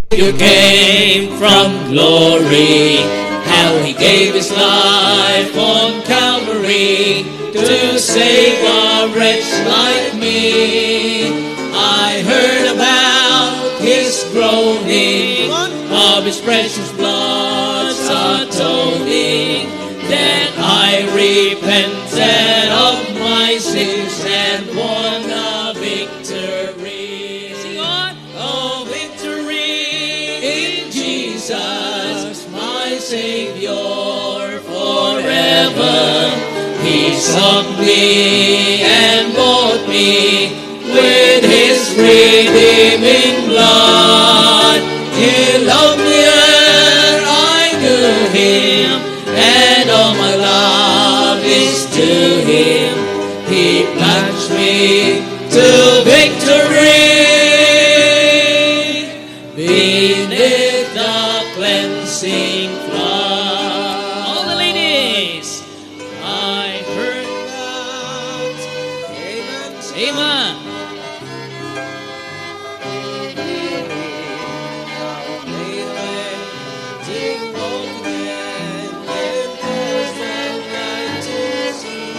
You came from glory, how he gave his life on Calvary to save a wretch like me. I heard about his groaning, of his precious blood's atoning. Then I repented of my sins and won a victory. Sing on. Oh, victory in Jesus, my Savior forever. He sought me and bought me with his redeeming blood. He loved me ere I knew him, and all my love is to him. He plunged me to victory beneath the cleansing flood. All the ladies, I heard that. Amen.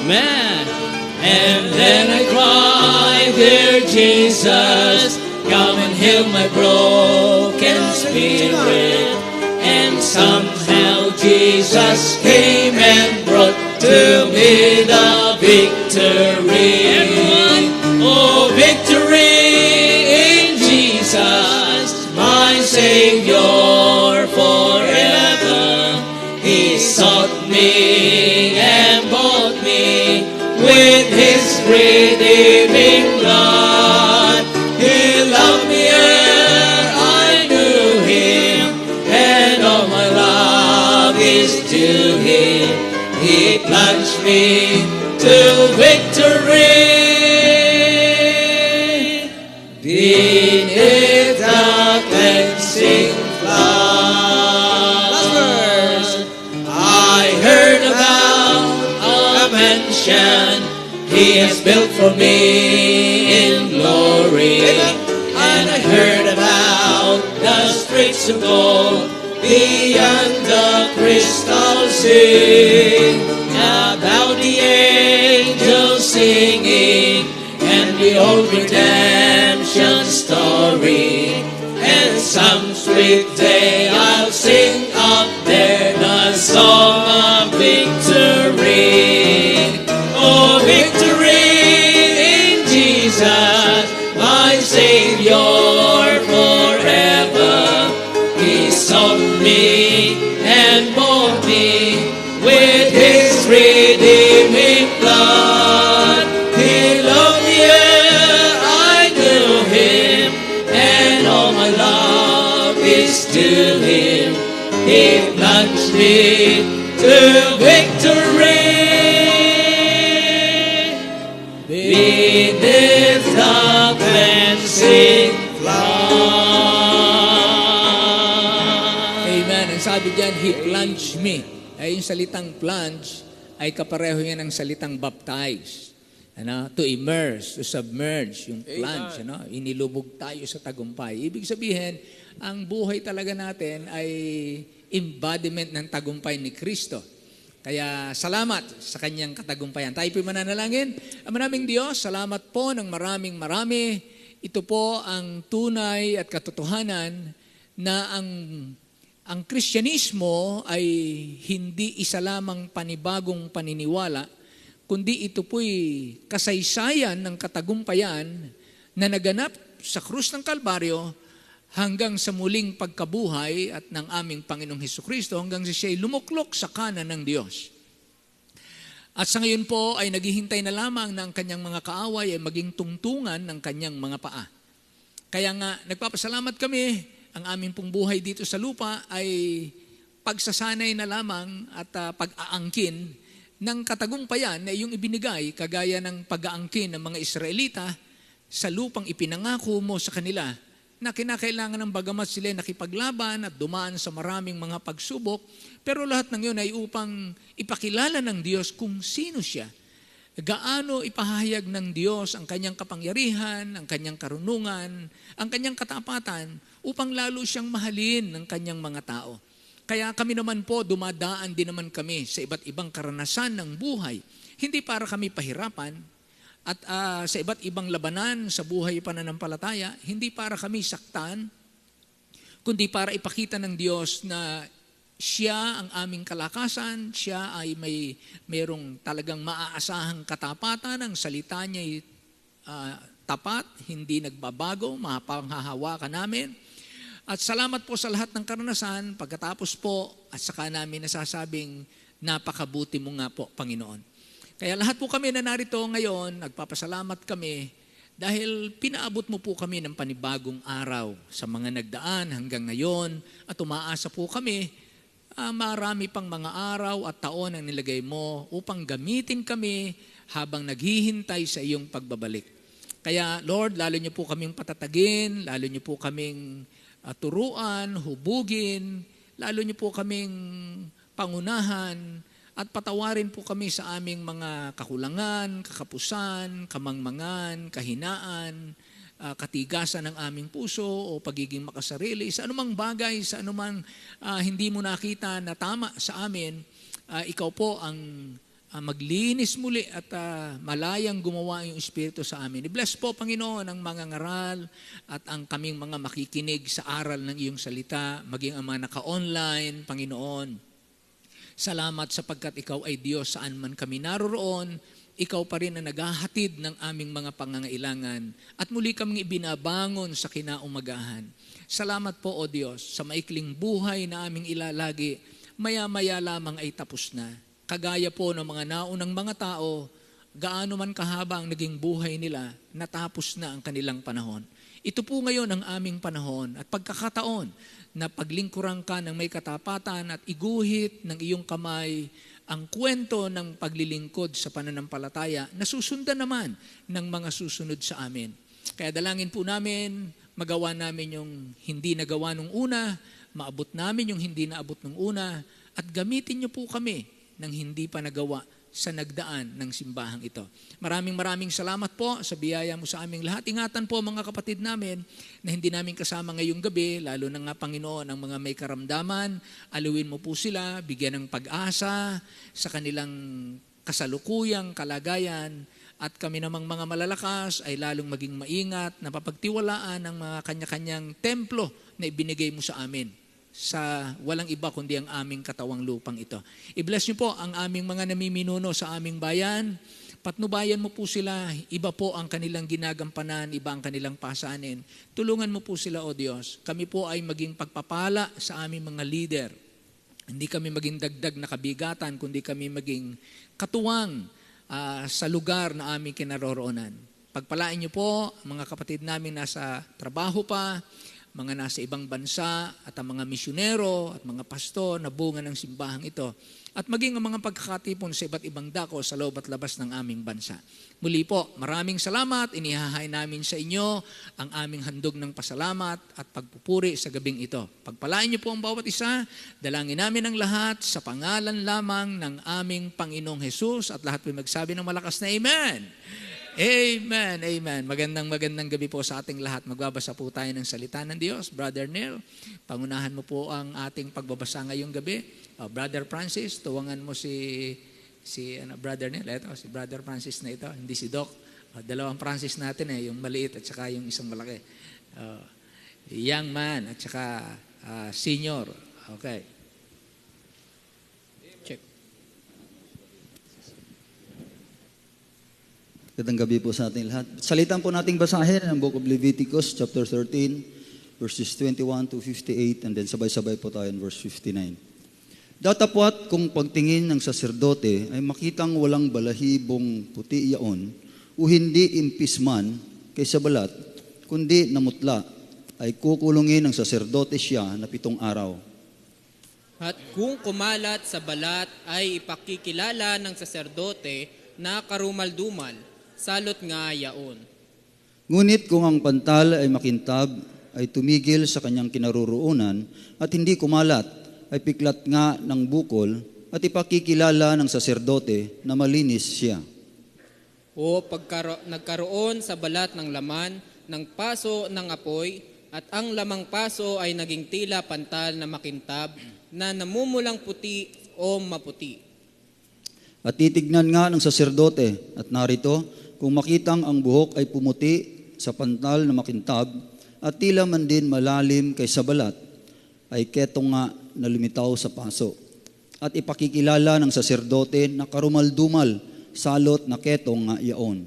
Man, and then I cried, dear Jesus, come and heal my broken spirit. And somehow Jesus came and brought to me the victory. Everyone, oh, victory in Jesus, my Savior forever. He sought me and bought me with His redeeming blood. He loved me ere I knew Him, and all my love is to Him. He plunged me to victory. Beneath the cleansing flood. Last verse. I heard about a mansion He has built for me in glory. And I heard about the streets of gold beyond the crystal sea, about the angels singing and the old redemption story. And some sweet day I'll sing up there the song of victory. Oh, victory in Jesus, my Savior forever. He sought me and bought me with His redeeming blood. He loved me ere I knew Him, and all my love is to Him. He plunged me to victory. Beneath the cleansing flood. Amen. Ang sabi diyan, He plunged me. Ay yung salitang plunge ay kapareho yan ng salitang baptize. Ano? To immerse, to submerge, yung plunge. Ano? Inilubog tayo sa tagumpay. Ibig sabihin, ang buhay talaga natin ay embodiment ng tagumpay ni Kristo. Kaya salamat sa Kanyang katagumpayan. Tayo po mananalangin. Ang maraming Diyos, salamat po ng maraming marami. Ito po ang tunay at katotohanan na ang Kristyanismo ay hindi isa lamang panibagong paniniwala, kundi ito po'y kasaysayan ng katagumpayan na naganap sa krus ng Kalbaryo hanggang sa muling pagkabuhay at ng aming Panginoong Hesukristo hanggang sa siya'y lumuklok sa kanan ng Diyos. At sa ngayon po ay naghihintay na lamang na ang kanyang mga kaaway ay maging tungtungan ng kanyang mga paa. Kaya nga, nagpapasalamat kami, ang aming pong buhay dito sa lupa ay pagsasanay na lamang at pag-aangkin ng katagumpayan na iyong ibinigay kagaya ng pag-aangkin ng mga Israelita sa lupang ipinangako mo sa kanila na kinakailangan ng bagamat sila nakipaglaban at dumaan sa maraming mga pagsubok, pero lahat ng yun ay upang ipakilala ng Diyos kung sino siya. Gaano ipahayag ng Diyos ang kanyang kapangyarihan, ang kanyang karunungan, ang kanyang katapatan upang lalo siyang mahalin ng kanyang mga tao. Kaya kami naman po, dumadaan din naman kami sa iba't ibang karanasan ng buhay. Hindi para kami pahirapan, at sa iba't ibang labanan sa buhay pananampalataya, hindi para kami saktan, kundi para ipakita ng Diyos na siya ang aming kalakasan, siya ay mayroong talagang maaasahang katapatan, ang salita niya ay tapat, hindi nagbabago, mapanghahawakan namin. At salamat po sa lahat ng karanasan, pagkatapos po at saka namin nasasabing napakabuti mo nga po, Panginoon. Kaya lahat po kami na narito ngayon, nagpapasalamat kami dahil pinaabot mo po kami ng panibagong araw sa mga nagdaan hanggang ngayon at umaasa po kami marami pang mga araw at taon ang nilagay mo upang gamitin kami habang naghihintay sa iyong pagbabalik. Kaya Lord, lalo niyo po kaming patatagin, lalo niyo po kaming turuan, hubugin, lalo niyo po kaming pangunahan, at patawarin po kami sa aming mga kakulangan, kakapusan, kamangmangan, kahinaan, katigasan ng aming puso o pagiging makasarili, sa anumang bagay, sa anumang hindi mo nakita na tama sa amin, ikaw po ang maglinis muli at malayang gumawa yung Espiritu sa amin. I-bless po, Panginoon, ang mga ngaral at ang kaming mga makikinig sa aral ng iyong salita, maging ang mga naka-online, Panginoon. Salamat sapagkat ikaw ay Diyos saan man kami naroroon. Ikaw pa rin ang naghahatid ng aming mga pangangailangan at muli kaming ibinabangon sa kinaumagahan. Salamat po, O Diyos, sa maikling buhay na aming ilalagi, maya-maya lamang ay tapos na. Kagaya po ng mga naunang mga tao, gaano man kahaba ang naging buhay nila, natapos na ang kanilang panahon. Ito po ngayon ang aming panahon at pagkakataon na paglingkuran ka ng may katapatan at iguhit ng iyong kamay ang kwento ng paglilingkod sa pananampalataya na susundan naman ng mga susunod sa amin. Kaya dalangin po namin, magawa namin yung hindi nagawa nung una, maabot namin yung hindi naabot nung una, at gamitin niyo po kami ng hindi pa nagawa sa nagdaan ng simbahang ito. Maraming salamat po sa biyaya mo sa aming lahat. Ingatan po mga kapatid namin na hindi namin kasama ngayong gabi, lalo na nga Panginoon ang mga may karamdaman. Aluin mo po sila, bigyan ng pag-asa sa kanilang kasalukuyang kalagayan, at kami namang mga malalakas ay lalong maging maingat na papagtiwalaan ang mga kanya-kanyang templo na ibinigay mo sa amin, sa walang iba kundi ang aming katawang lupang ito. I-bless niyo po ang aming mga namiminuno sa aming bayan. Patnubayan mo po sila. Iba po ang kanilang ginagampanan, iba ang kanilang pasanin. Tulungan mo po sila, O Diyos. Kami po ay maging pagpapala sa aming mga leader. Hindi kami maging dagdag na kabigatan, kundi kami maging katuwang sa lugar na aming kinaroroonan. Pagpalain niyo po mga kapatid namin nasa trabaho pa, mga nasa ibang bansa, at ang mga misyonero at mga pastor na bunga ng simbahang ito, at maging ang mga pagkakatipon sa iba't ibang dako sa loob at labas ng aming bansa. Muli po, maraming salamat. Inihahay namin sa inyo ang aming handog ng pasalamat at pagpupuri sa gabing ito. Pagpalain niyo po ang bawat isa. Dalangin namin ang lahat sa pangalan lamang ng aming Panginoong Hesus, at lahat po magsabi ng malakas na Amen. Amen, amen. Magandang gabi po sa ating lahat. Magbabasa po tayo ng salita ng Diyos. Brother Neil, pangunahan mo po ang ating pagbabasa ngayong gabi. Brother Francis, tuwangan mo si Brother Neil. Ito, si Brother Francis na ito, hindi si Doc. Dalawang Francis natin yung maliit at saka yung isang malaki. Young man at saka senior. Okay. Check. Magandang gabi po sa ating lahat. Salitan po nating basahin ang Book of Leviticus, chapter 13, verses 21 to 58, and then sabay-sabay po tayo in verse 59. Datapwat kung pagtingin ng saserdote ay makitang walang balahibong puti iyaon, o hindi impis man kaysa balat, kundi namutla, ay kukulungin ng saserdote siya na 7 araw. At kung kumalat sa balat ay ipakikilala ng saserdote na karumal-dumal, salot nga yaon. Ngunit kung ang pantal ay makintab, ay tumigil sa kanyang kinaroroonan at hindi kumalat, ay piklat nga ng bukol at ipakikilala ng saserdote na malinis siya. O nagkaroon sa balat ng laman ng paso ng apoy, at ang lamang paso ay naging tila pantal na makintab na namumulang puti o maputi. At titignan nga ng saserdote, at narito, kung makitang ang buhok ay pumuti sa pantal na makintab, at tila man din malalim kaysa balat, ay ketong nga na lumitaw sa paso. At ipakikilala ng saserdote na karumal-dumal, salot na ketong nga yaon.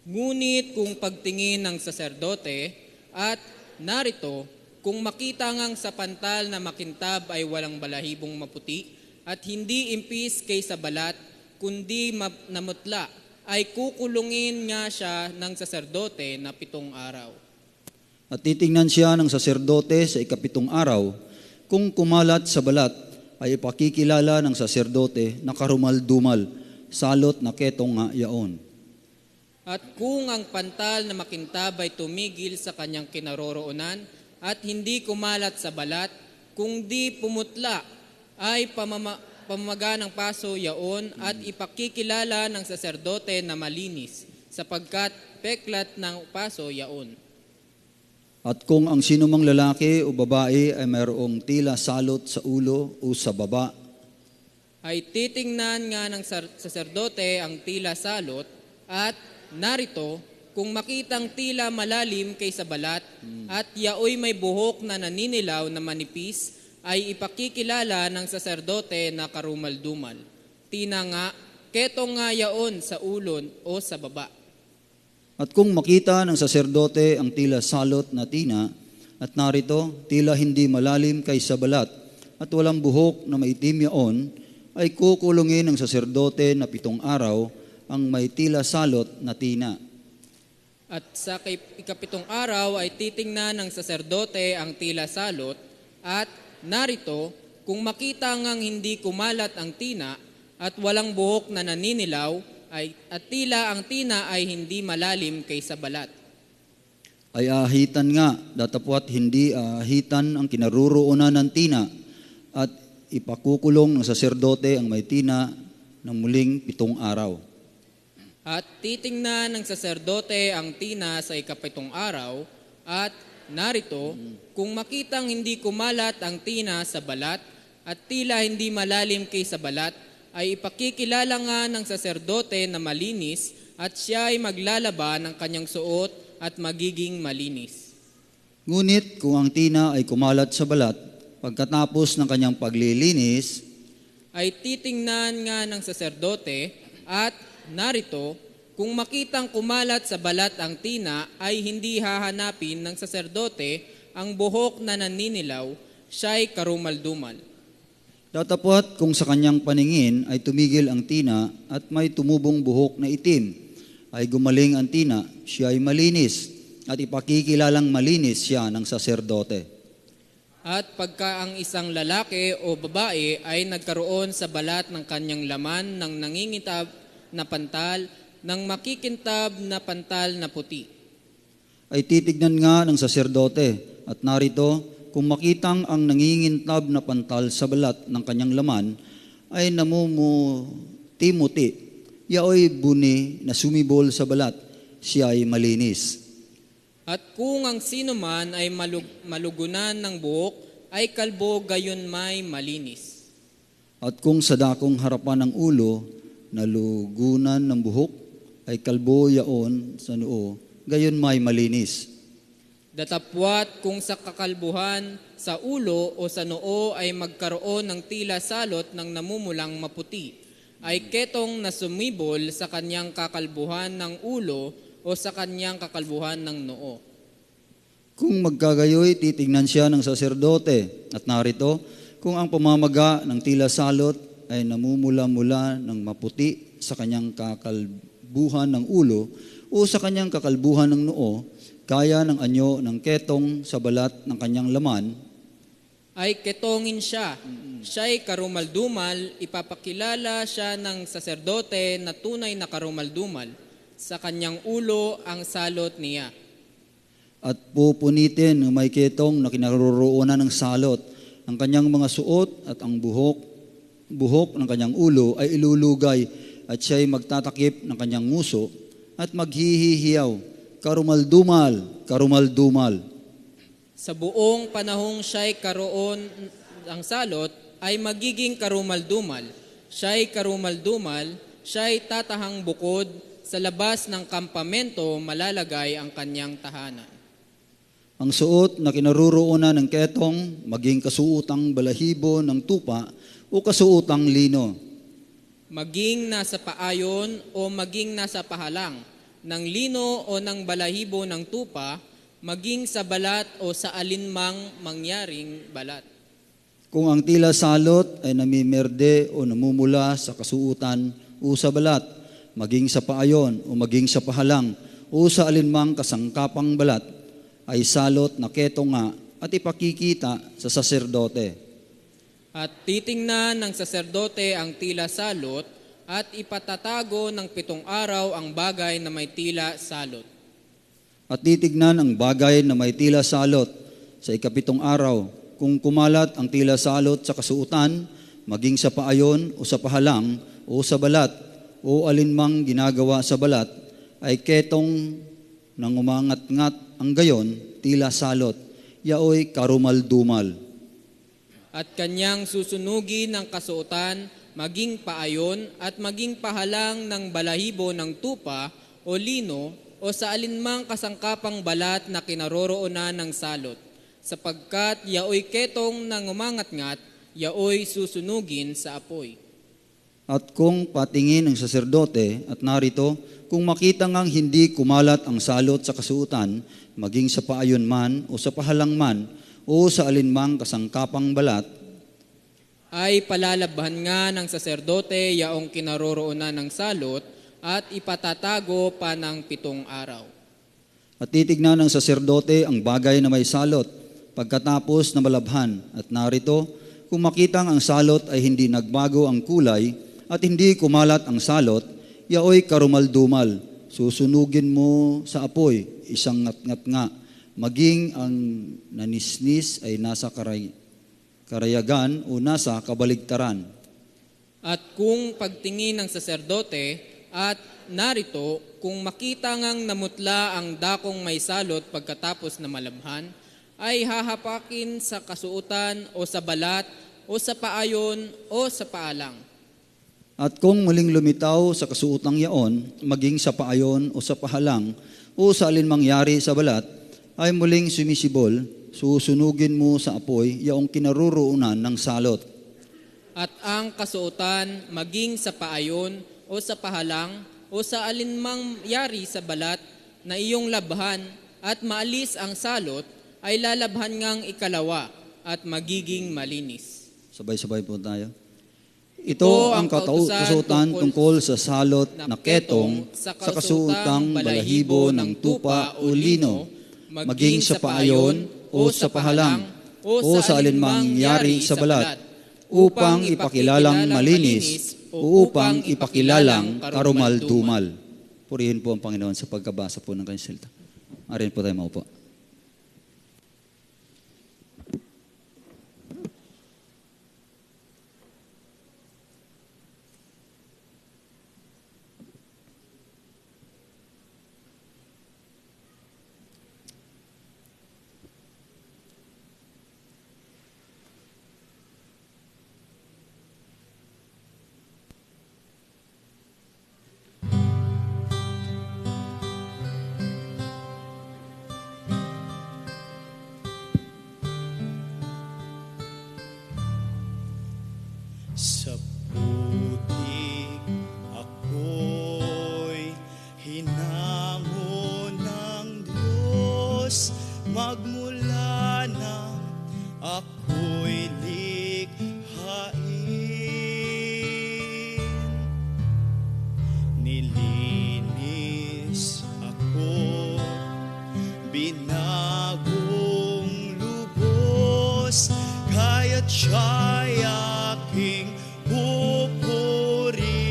Ngunit kung pagtingin ng saserdote, at narito, kung makita ngang sa pantal na makintab ay walang balahibong maputi, at hindi impis kaysa balat, kundi namutla, ay kukulungin nga siya ng saserdote na 7 araw. At titingnan siya ng saserdote sa ika-7 araw, kung kumalat sa balat, ay ipakikilala ng saserdote na karumal-dumal, salot na ketong nga yaon. At kung ang pantal na makintab ay tumigil sa kanyang kinaroroonan, at hindi kumalat sa balat, kung di pumutla, ay pamamaga ng paso yaon, at ipakikilala ng saserdote na malinis, sapagkat peklat ng paso yaon. At kung ang sinumang lalaki o babae ay mayroong tila salot sa ulo o sa baba, ay titingnan nga ng saserdote ang tila salot at narito, kung makitang tila malalim kaysa balat at yaoy may buhok na naninilaw na manipis, ay ipakikilala ng saserdote na karumaldumal. Tina nga, ketong nga yaon sa ulon o sa baba. At kung makita ng saserdote ang tila salot na tina, at narito, tila hindi malalim kaysa balat, at walang buhok na maitim yaon, ay kukulungin ng saserdote na 7 araw ang may tila salot na tina. At sa ikapitong araw ay titingnan ng saserdote ang tila salot at narito, kung makita ngang hindi kumalat ang tina at walang buhok na naninilaw, at tila ang tina ay hindi malalim kaysa balat. Ay ahitan nga, datapwat hindi ahitan ang kinaruroonan ng tina, at ipakukulong ng saserdote ang may tina ng muling 7 araw. At titingnan ng saserdote ang tina sa ikapitong araw, at narito, kung makitang hindi kumalat ang tina sa balat, at tila hindi malalim kaysa balat, ay ipakikilala nga ng saserdote na malinis, at siya ay maglalaba ng kanyang suot at magiging malinis. Ngunit kung ang tina ay kumalat sa balat, pagkatapos ng kanyang paglilinis, ay titingnan nga ng saserdote at narito, kung makitang kumalat sa balat ang tina, ay hindi hahanapin ng saserdote ang buhok na naninilaw, siya'y karumaldumal. datapwat kung sa kanyang paningin ay tumigil ang tina at may tumubong buhok na itim, ay gumaling ang tina, siya ay malinis, at ipakikilalang malinis siya ng saserdote. At pagka ang isang lalaki o babae ay nagkaroon sa balat ng kanyang laman ng nangingitab na pantal, ng makikintab na pantal na puti, Ay titignan nga ng saserdote, at narito, kung makitang ang nangingintab na pantal sa balat ng kanyang laman ay namumuti-muti, yaoy buni na sumibol sa balat, siya ay malinis. At kung ang sino man ay malugunan ng buhok, ay kalbo gayon may malinis. At kung sa dakong harapan ng ulo, nalugunan ng buhok, ay kalbo yaon sa noo, gayon may malinis. Datapwat kung sa kakalbuhan sa ulo o sa noo ay magkaroon ng tila salot ng namumulang maputi, ay ketong na sumibol sa kanyang kakalbuhan ng ulo o sa kanyang kakalbuhan ng noo. Kung magkagayoy, titignan siya ng saserdote. At narito, kung ang pamamaga ng tila salot ay namumula-mula ng maputi sa kanyang kakalbuhan ng ulo o sa kanyang kakalbuhan ng noo, kaya ng anyo ng ketong sa balat ng kanyang laman, ay ketongin siya. Siya'y karumaldumal, ipapakilala siya ng saserdote na tunay na karumaldumal. Sa kanyang ulo ang salot niya. at pupunitin ng may ketong na kinaroroonan ng salot. Ang kanyang mga suot at ang buhok ng kanyang ulo ay ilulugay at siya'y magtatakip ng kanyang nguso at maghihihiyaw, karumaldumal, karumaldumal. Sa buong panahong siya'y karoon ang salot, ay magiging karumaldumal. Siya'y karumaldumal, siya'y tatahang bukod, sa labas ng kampamento malalagay ang kanyang tahanan. Ang suot na kinaroroonan ng ketong, maging kasuotang balahibo ng tupa o kasuotang lino. Maging nasa paayon o maging nasa pahalang, ng lino o ng balahibo ng tupa, maging sa balat o sa alinmang mangyaring balat. Kung ang tila salot ay namimerde o namumula sa kasuotan o sa balat, maging sa paayon o maging sa pahalang o sa alinmang kasangkapang balat, ay salot na keto nga at ipakikita sa saserdote. At titingnan ng saserdote ang tila salot at ipatatago ng 7 araw ang bagay na may tila salot. At titignan ang bagay na may tila salot sa 7 araw. Kung kumalat ang tila salot sa kasuotan, maging sa paayon o sa pahalang o sa balat o alinmang ginagawa sa balat, ay ketong nang umangat-ngat ang gayon, tila salot, yaoy karumal-dumal. At kanyang susunugin ng kasuotan maging paayon at maging pahalang ng balahibo ng tupa o lino o sa alinmang kasangkapang balat na kinaroroonan ng salot, sapagkat yaoy ketong nang umangat-ngat, yaoy susunugin sa apoy. At kung patingin ng saserdote, at narito, kung makita ngang hindi kumalat ang salot sa kasuotan, maging sa paayon man o sa pahalang man o sa alinmang kasangkapang balat, ay palalabhan nga ng saserdote yaong kinaroroonan ng salot at ipatatago pa ng 7 araw. at titignan ng saserdote ang bagay na may salot pagkatapos na malabhan. At narito, kung makitang ang salot ay hindi nagbago ang kulay at hindi kumalat ang salot, yaoy karumaldumal, susunugin mo sa apoy, isang ngat-ngat nga, maging ang nanisnis ay nasa karayagan o nasa kabaligtaran. At kung pagtingin ng saserdote at narito, kung makita ngang namutla ang dakong may salot pagkatapos na malabhan, ay hahapakin sa kasuotan o sa balat o sa paayon o sa paalang. At kung muling lumitaw sa kasuotang yaon, maging sa paayon o sa pahalang o sa alinmangyari sa balat, ay muling sumisibol, susunugin mo sa apoy yaong kinaroroonan ng salot. At ang kasuotan maging sa paayon o sa pahalang o sa alinmang yari sa balat na iyong labhan at maalis ang salot, ay lalabhan ngang ikalawa at magiging malinis. Sabay-sabay po tayo. Ito ang kasuotan tungkol sa salot na ketong sa kasuotang balahibo ng tupa o lino, maging sa paayon o sa pahalang o sa alinmang yari sa balat, upang ipakilalang malinis o upang ipakilalang karumal-dumal. Purihin po ang Panginoon sa pagkabasa po ng kanyang salita. Arin po tayo maupo. Sa putik ako'y hinangon ng Diyos, magmula nang ako'y likhain. Nilinis ako, binagong lubos, kaya't siya'y aking pupurihin.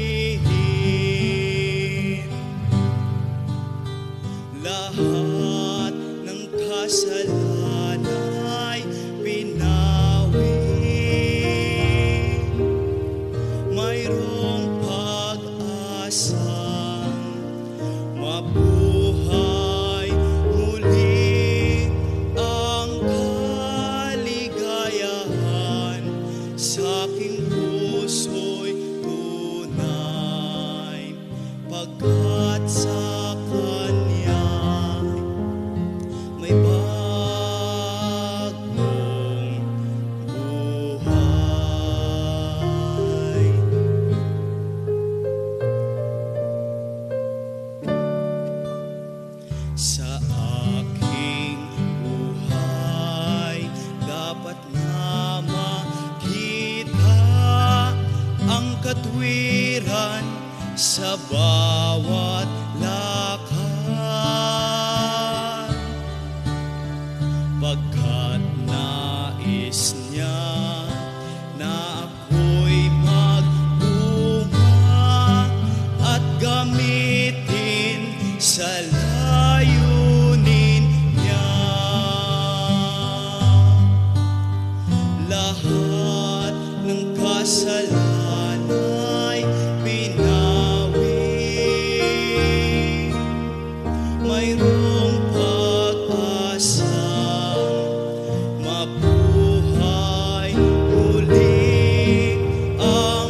Lahat ng kasalanan ay pinawi, mayroong pag-asang mabuhay muli, ang kaligayahan sa aking puso'y tunay, pagkat sa Kanya may bagong buhay. Sa aking buhay dapat na makita ang katwiran sa bawat lakad, pagkat nais niya na ako'y magbunga at gamitin sa layunin niya. Lahat ng kasalanan ay pinawi, mayroong pag-asang mabuhay muli, ang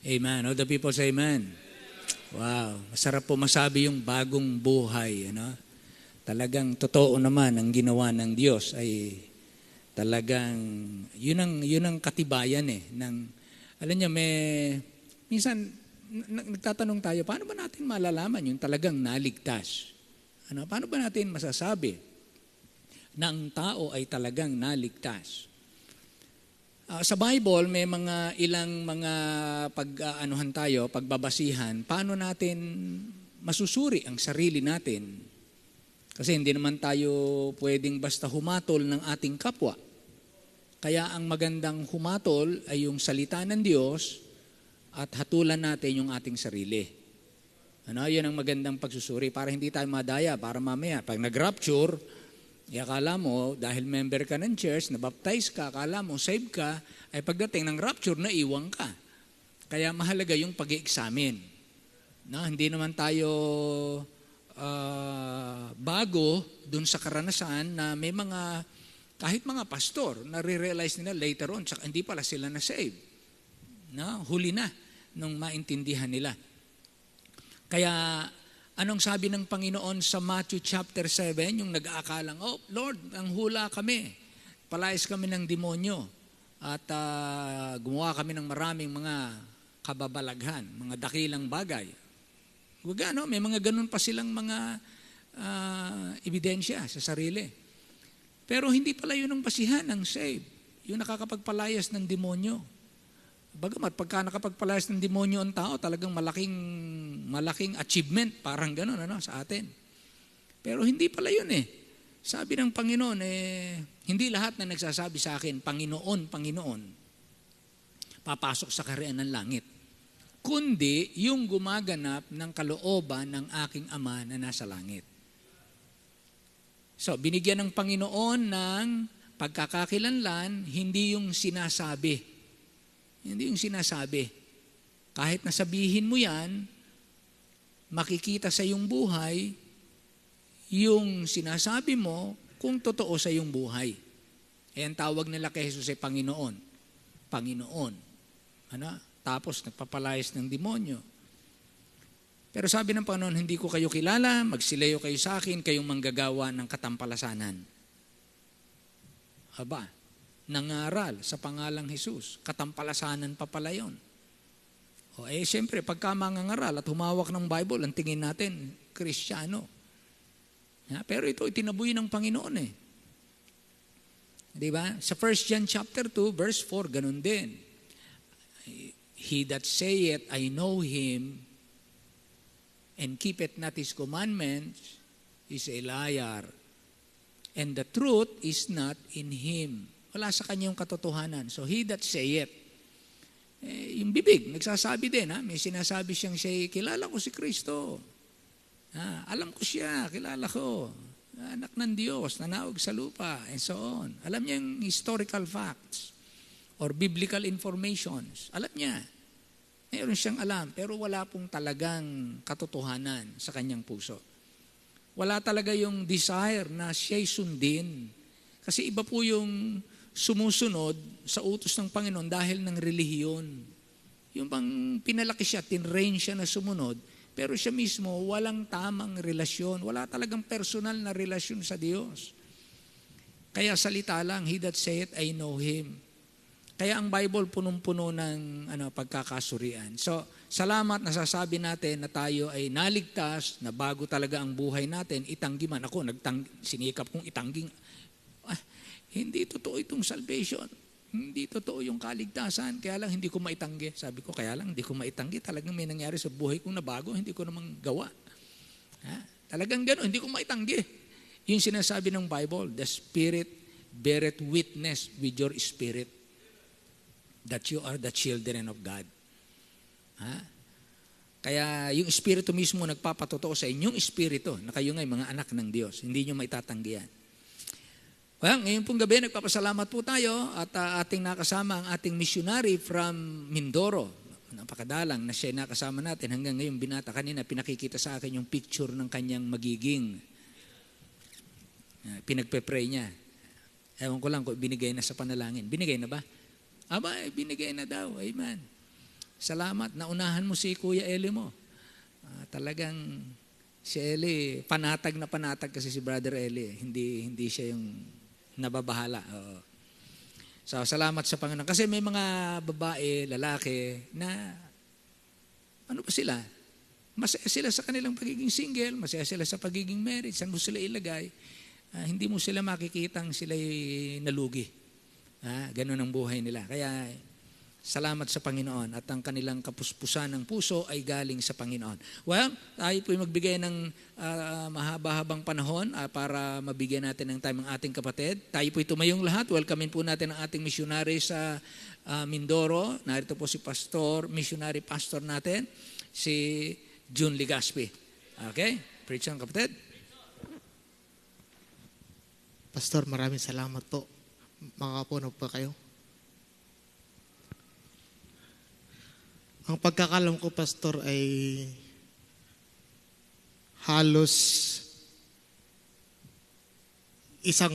Amen. All the people say amen. Wow. Masarap po masabi yung bagong buhay. Ano? Talagang totoo naman ang ginawa ng Diyos ay talagang, yun ang katibayan ng, alam niyo, minsan, nagtatanong tayo, paano ba natin malalaman yung talagang naligtas? Ano, paano ba natin masasabi na ang tao ay talagang naligtas? Sa Bible, may ilang mga pagbabasihan, paano natin masusuri ang sarili natin? Kasi hindi naman tayo pwedeng basta humatol ng ating kapwa. Kaya ang magandang humatol ay yung salita ng Diyos at hatulan natin yung ating sarili. Ano, yun ang magandang pagsusuri para hindi tayo madaya, para mamaya, pag nag-rapture, akala mo, dahil member ka ng church, nabaptize ka, akala mo, save ka, ay pagdating ng rapture, naiwang ka. Kaya mahalaga yung pag-i-examine. No, hindi naman tayo bago dun sa karanasan na may kahit mga pastor, nare-realize nila later on, tsaka hindi pala sila na-save. No, huli na nung maintindihan nila. Kaya, anong sabi ng Panginoon sa Matthew chapter 7, yung nag-aakalang, oh Lord, ang hula kami, palayas kami ng demonyo, at gumawa kami ng maraming mga kababalaghan, mga dakilang bagay. Huwag may mga ganun pa silang mga ebidensya sa sarili. Pero hindi pala yun ang basihan ng save, yung nakakapagpalayas ng demonyo. Bagamat pagka nakapagpalayas ng demonyo ang tao, talagang malaking achievement, parang gano'n sa atin. Pero hindi pala yun Sabi ng Panginoon, hindi lahat na nagsasabi sa akin, Panginoon, Panginoon, papasok sa kaharian ng langit. Kundi yung gumaganap ng kalooban ng aking Ama na nasa langit. So, binigyan ng Panginoon ng pagkakakilanlan, hindi yung sinasabi. Hindi yung sinasabi. Kahit nasabihin mo yan, makikita sa iyong buhay, yung sinasabi mo kung totoo sa iyong buhay. Ang tawag nila kay Jesus ay Panginoon. Panginoon. Tapos nagpapalayas ng demonyo. Pero sabi ng Panginoon, hindi ko kayo kilala, magsilayo kayo sa akin, kayong manggagawa ng katampalasanan. Nangaral sa pangalang Jesus, katampalasanan pa pala yun. Siyempre, pagka mangangaral at humawak ng Bible, ang tingin natin, Kristiyano. Pero ito, itinaboy ng Panginoon Diba? Sa 1 John chapter 2, verse 4, ganun din. He that saith, I know him, and keepeth not his commandments, is a liar. And the truth is not in him. Wala sa kanya yung katotohanan. So, he that saith, yung bibig, nagsasabi din, may sinasabi siyang kilala ko si Kristo. Alam ko siya, kilala ko. Anak ng Diyos, nanaog sa lupa, and so on. Alam niya yung historical facts or biblical informations. Alam niya. Mayroon siyang alam, pero wala pong talagang katotohanan sa kanyang puso. Wala talaga yung desire na siya'y sundin. Kasi iba po yung sumusunod sa utos ng Panginoon dahil ng relihiyon. Yung bang pinalaki siya, tinrain siya na sumunod, pero siya mismo walang tamang relasyon. Wala talagang personal na relasyon sa Diyos. Kaya salita lang, he that saith, I know him. Kaya ang Bible punong-puno ng pagkakasurian. So, salamat nasasabi natin na tayo ay naligtas, na bago talaga ang buhay natin, itanggi man. Ako, sinikap kong itangging. Hindi totoo itong salvation. Hindi totoo yung kaligtasan. Kaya lang hindi ko maitanggi. Sabi ko, kaya lang hindi ko maitanggi. Talagang may nangyari sa buhay kong na bago, hindi ko namang gawa. Talagang gano'n, hindi ko maitanggi. Yung sinasabi ng Bible, the Spirit beareth witness with your spirit that you are the children of God. Kaya yung Espiritu mismo nagpapatotoo sa inyong Espiritu na kayo nga'y mga anak ng Diyos. Hindi nyo maitatanggihan. Well, ngayon pong gabi, nagpapasalamat po tayo at ating nakasama ang ating missionary from Mindoro. Napakadalang na siya nakasama natin hanggang ngayon binata. Kanina pinakikita sa akin yung picture ng kanyang magiging. Pinagpe-pray niya. Ewan ko lang kung binigay na sa panalangin. Binigay na ba? Binigay na daw. Amen. Salamat, naunahan mo si Kuya Eli mo. Talagang si Eli, panatag kasi si Brother Eli. Hindi siya yung nababahala. Oo. So, salamat sa Panginoon. Kasi may mga babae, lalaki, na ano ba sila? Masaya sila sa kanilang pagiging single, masaya sila sa pagiging married, saan mo sila ilagay. Hindi mo sila makikitang sila'y nalugi. Ganun ang buhay nila. Kaya, salamat sa Panginoon at ang kanilang kapuspusan ng puso ay galing sa Panginoon. Well, tayo po'y magbigay ng mahaba-habang panahon para mabigyan natin ng time ang ating kapatid. Tayo po'y tumayong lahat. Welcomein po natin ang ating missionary sa Mindoro. Narito po si missionary pastor natin, si June Ligaspi. Okay? Preach ang kapatid. Pastor, maraming salamat po. Makakapuno pa kayo. Ang pagkakalam ko, Pastor, ay halos isang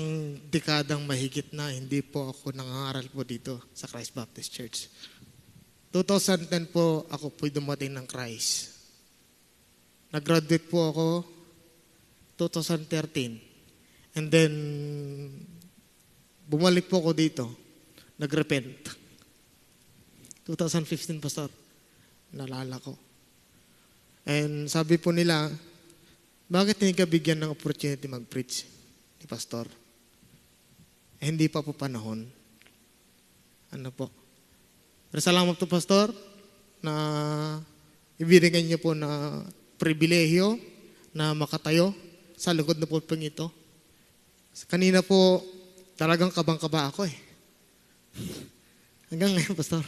dekadang mahigit na hindi po ako nangangaral po dito sa Christ Baptist Church. 2010 po ako po dumating ng Christ. Nag-graduate po ako 2013. And then, bumalik po ako dito. Nag-repent. 2015, Pastor. Naalala ko. And sabi po nila, bakit hindi ka bigyan ng opportunity mag-preach ni Pastor? Hindi pa po panahon. Ano po? Pero salamat po, Pastor, na ibinigay niyo po na pribilehyo na makatayo sa likod na pulping ito. Kanina po, talagang kabang-kaba ako eh. Hanggang ngayon, Pastor.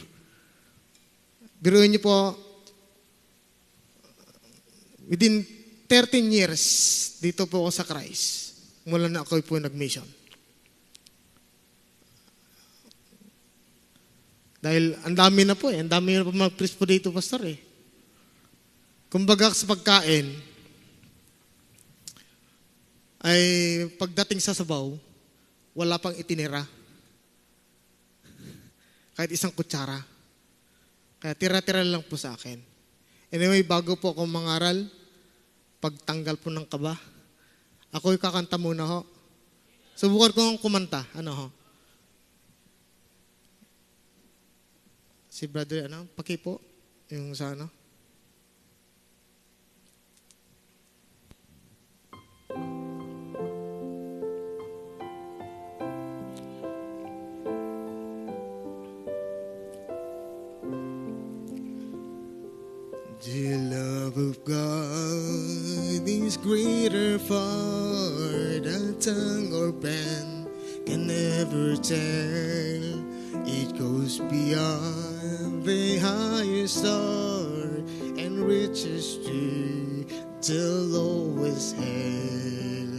Biruin niyo po, within 13 years, dito po ako sa Christ. Mula na ako po nag-mission. Dahil ang dami na po eh. Ang dami na po mag-preach po dito, Pastor eh. Kumbaga sa pagkain, ay pagdating sa sabaw, wala pang itinira. Kahit isang kutsara. Kaya tira-tira lang po sa akin. Anyway, bago po ako mangaral, pagtanggal po ng kaba, ako'y kakanta muna ho. Subukan kong kumanta. Ano ho? Si brother, paki po. Yung sa ano? The love of God is greater far than tongue or pen can never tell. It goes beyond the highest star and reaches to the lowest hell.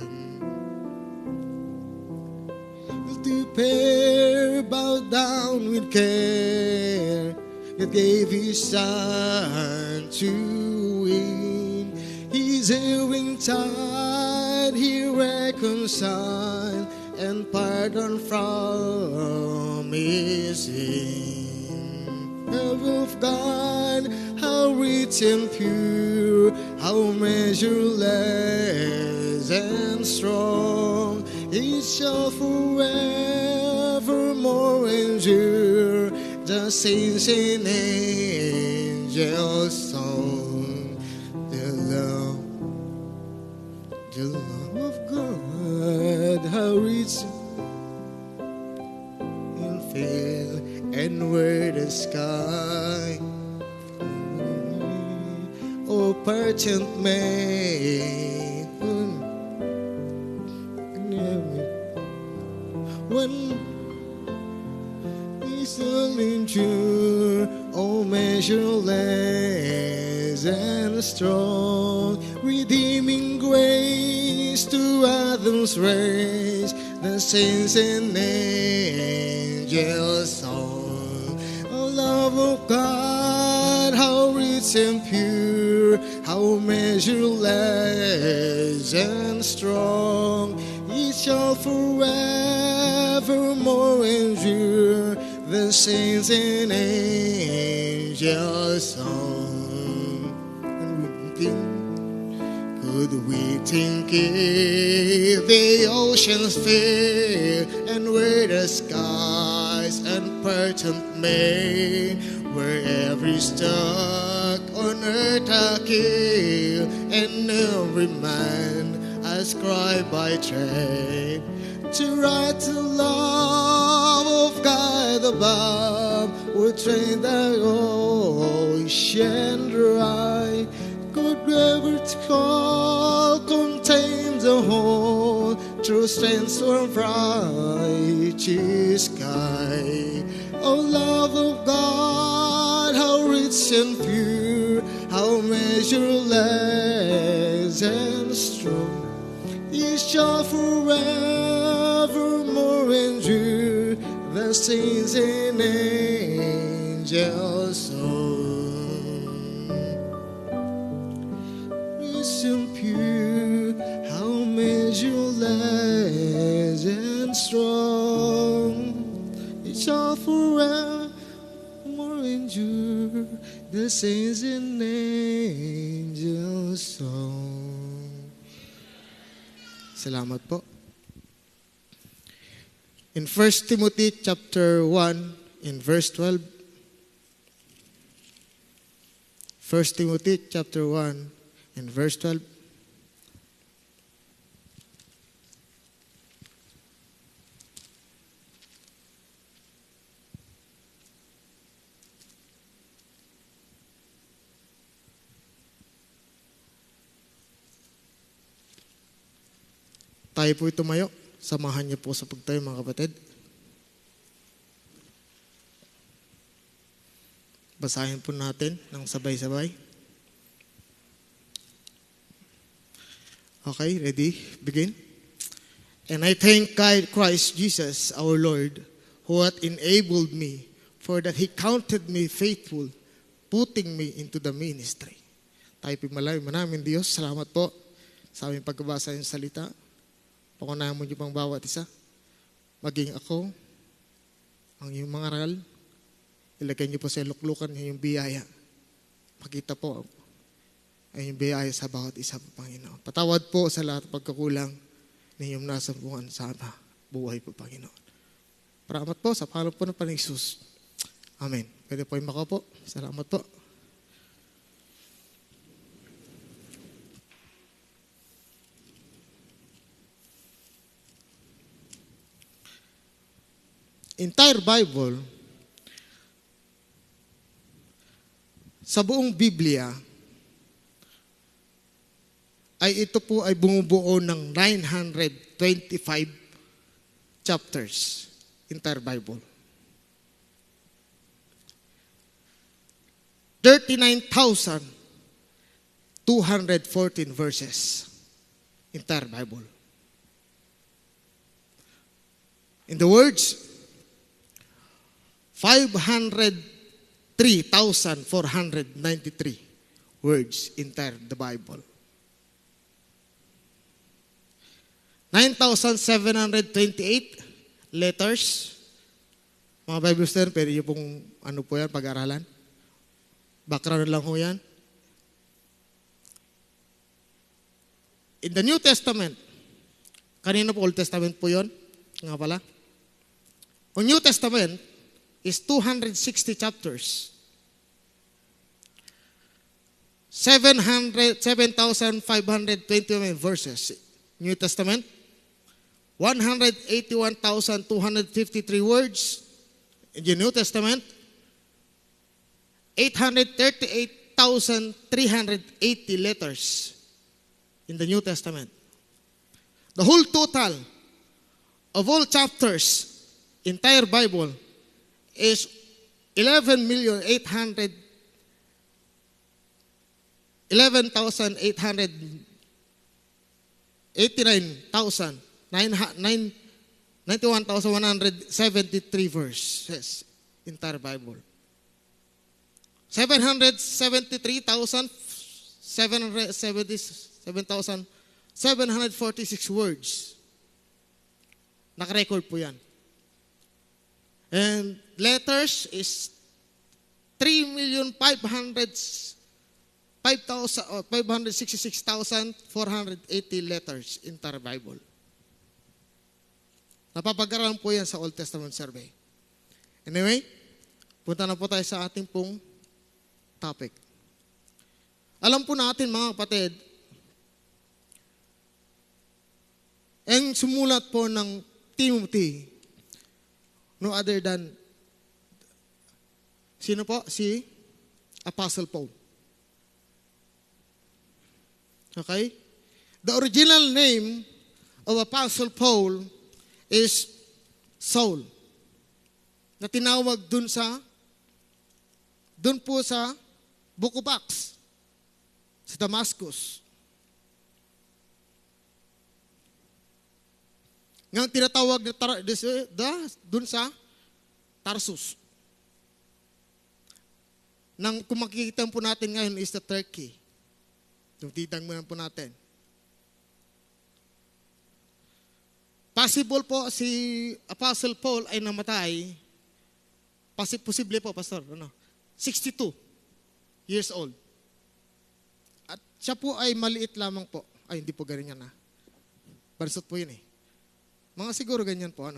The pair bowed down with care. God gave His Son to win. His erring tide He reconciled and pardoned from His sin. Love of God, how rich and pure, how measureless and strong, it shall forevermore endure. The saints and angels song, the love of God, how rich and fair, and where the sky, oh parchant made, when still endure, oh measureless and strong, redeeming grace to Adam's race, the saints and angels song. Oh love of God, how rich and pure, how measureless and strong, it shall forevermore endure. The saints and angels angel song. Could we think if the oceans fair and where the skies unperturbed may, where every stalk on earth a kill, and every man ascribed by trade to write the love of God above, would train the ocean dry, could ever call contain the whole true strength from righteous sky. O love of God, how rich and pure, how measureless and strong, it shall forevermore endure, the saints and angels song. Rich and pure, how measureless and strong, it shall forevermore endure, the saints and angels song. Salamat po. In 1 Timothy chapter 1 in verse 12. 1 Timothy chapter 1 in verse 12. Tayo po tumayo. Samahan niyo po sa pagtayo, mga kapatid. Basahin po natin ng sabay-sabay. Okay, ready? Begin. And I thank God, Christ Jesus, our Lord, who hath enabled me, for that He counted me faithful, putting me into the ministry. Tayo pimalayo namin, Diyos. Salamat po sa aming pagkabasa ng salita. Pakunahan mo niyo pang bawat isa. Maging ako, ang iyong mga aral, ilagay niyo po sa luklukan ng iyong biyaya. Makita po ang iyong biyaya sa bawat isa po, Panginoon. Patawad po sa lahat ng pagkakulang ng iyong nasampungan sa buhay po, Panginoon. Salamat po sa pangalan po ng Panginoon Hesus. Amen. Pwede po yung makaupo. Salamat po. Entire Bible, sa buong Biblia, ay ito po ay bumubuo ng 925 chapters. Entire Bible. 39,214 verses. Entire Bible. In the words, 503,493 words entire the Bible. 9,728 letters. Mga Bible student, pwede nyo pong ano po yan, pag-aralan. Background lang po yan. In the New Testament, kanina po Old Testament po yun. Nga pala. O New Testament is 260 chapters. 7,521 verses. New Testament. 181,253 words in the New Testament. 838,380 letters in the New Testament. The whole total of all chapters, entire Bible, is 91,173 verses. Entire Bible. 746 words. Nakarecord po yan. And letters is 566,480 letters in the Bible. Napapag-aralan po yan sa Old Testament survey. Anyway, punta na po tayo sa ating pong topic. Alam po natin mga kapatid, ang sumulat po ng Timothy, no other than, sino po? Si Apostle Paul. Okay? The original name of Apostle Paul is Saul. Na tinawag dun po sa Book of Acts, sa Damascus. Nga tinatawag dun sa Tarsus. Kung makikita po natin ngayon is the Turkey. Yung titang mo po natin. Possible po si Apostle Paul ay namatay. Posible po, Pastor. 62 years old. At siya po ay maliit lamang po. Ay, hindi po ganyan na. Barsot po yun eh. Mga siguro ganyan po,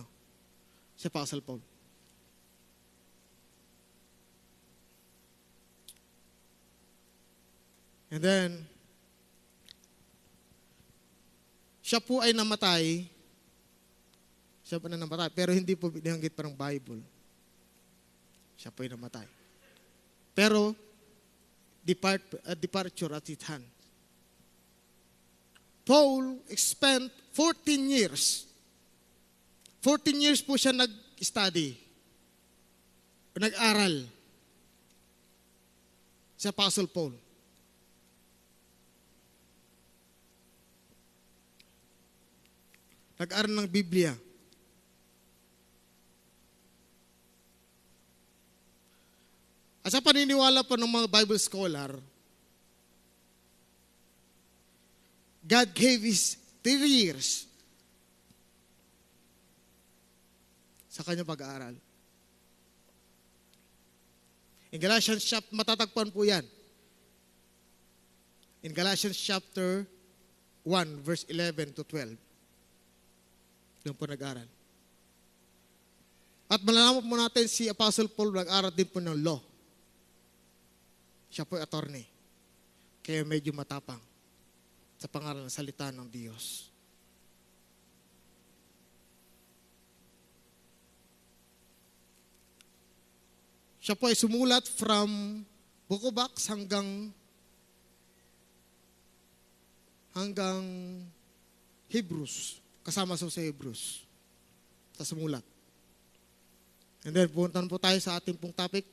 si Apostle Paul. And then, siya po ay namatay. Siya po na namatay. Pero hindi po binanggit parang Bible. Siya po ay namatay. Pero, departure at its hand. Paul spent 14 years. 14 years po siya nag-study. Nag-aral. Si Apostle Paul. Nag-aral ng Biblia. At sa paniniwala po ng mga Bible scholar, God gave His 3 years sa kanyang pag-aaral. In Galatians chapter, matatagpuan po yan. In Galatians chapter 1, verse 11 to 12. Doon po nag-aral. At malalaman po natin si Apostle Paul nag-aral din po ng law. Siya po ay attorney. Kaya medyo matapang sa pangalan ng salita ng Diyos. Siya po ay sumulat from Book of Acts hanggang Hebrews. Kasama sa Hebrews. Sa sumulat. And then, puntan po tayo sa ating pong topic.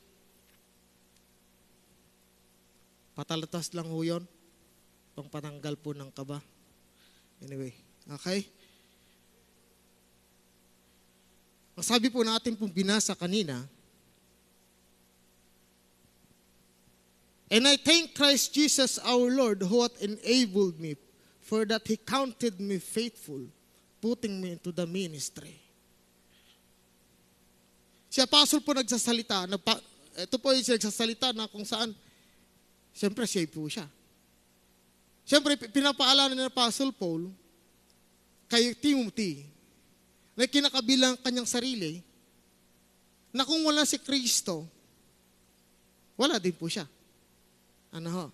Patalatas lang ho yun. Pang patanggal po ng kaba. Anyway, okay? Ang sabi po natin pong binasa kanina, and I thank Christ Jesus our Lord who hath enabled me, for that He counted me faithful, putting me into the ministry. Si Apostle po nagsasalita, ito po yung nagsasalita na kung saan, siyempre siya po siya. Siyempre, pinapaalala ni Apostle Paul kay Timothy na kinakabilang kanyang sarili na kung wala si Kristo, wala din po siya. Ano ho?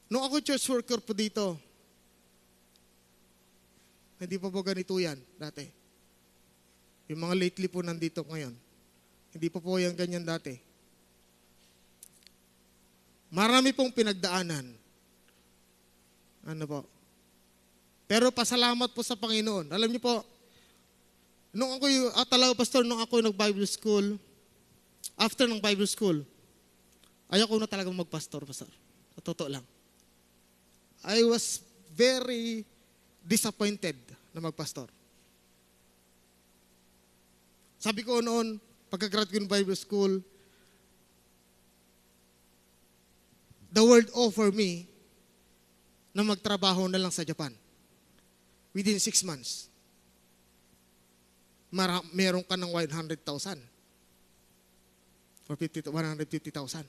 Nung ako church worker po dito, hindi pa po ganito yan dati. Yung mga lately po nandito ngayon. Hindi pa po yan ganyan dati. Marami pong pinagdaanan. Ano po? Pero pasalamat po sa Panginoon. Alam niyo po, nung ako pastor, nung ako nag-Bible school, after ng Bible school, ayoko na talagang mag-pastor, pastor. Sa totoo lang. I was very disappointed na mag-pastor. Sabi ko noon, pagka-graduate ko ng Bible school, the world offered me na magtrabaho na lang sa Japan. within 6 months, meron ka ng 100,000 or 150,000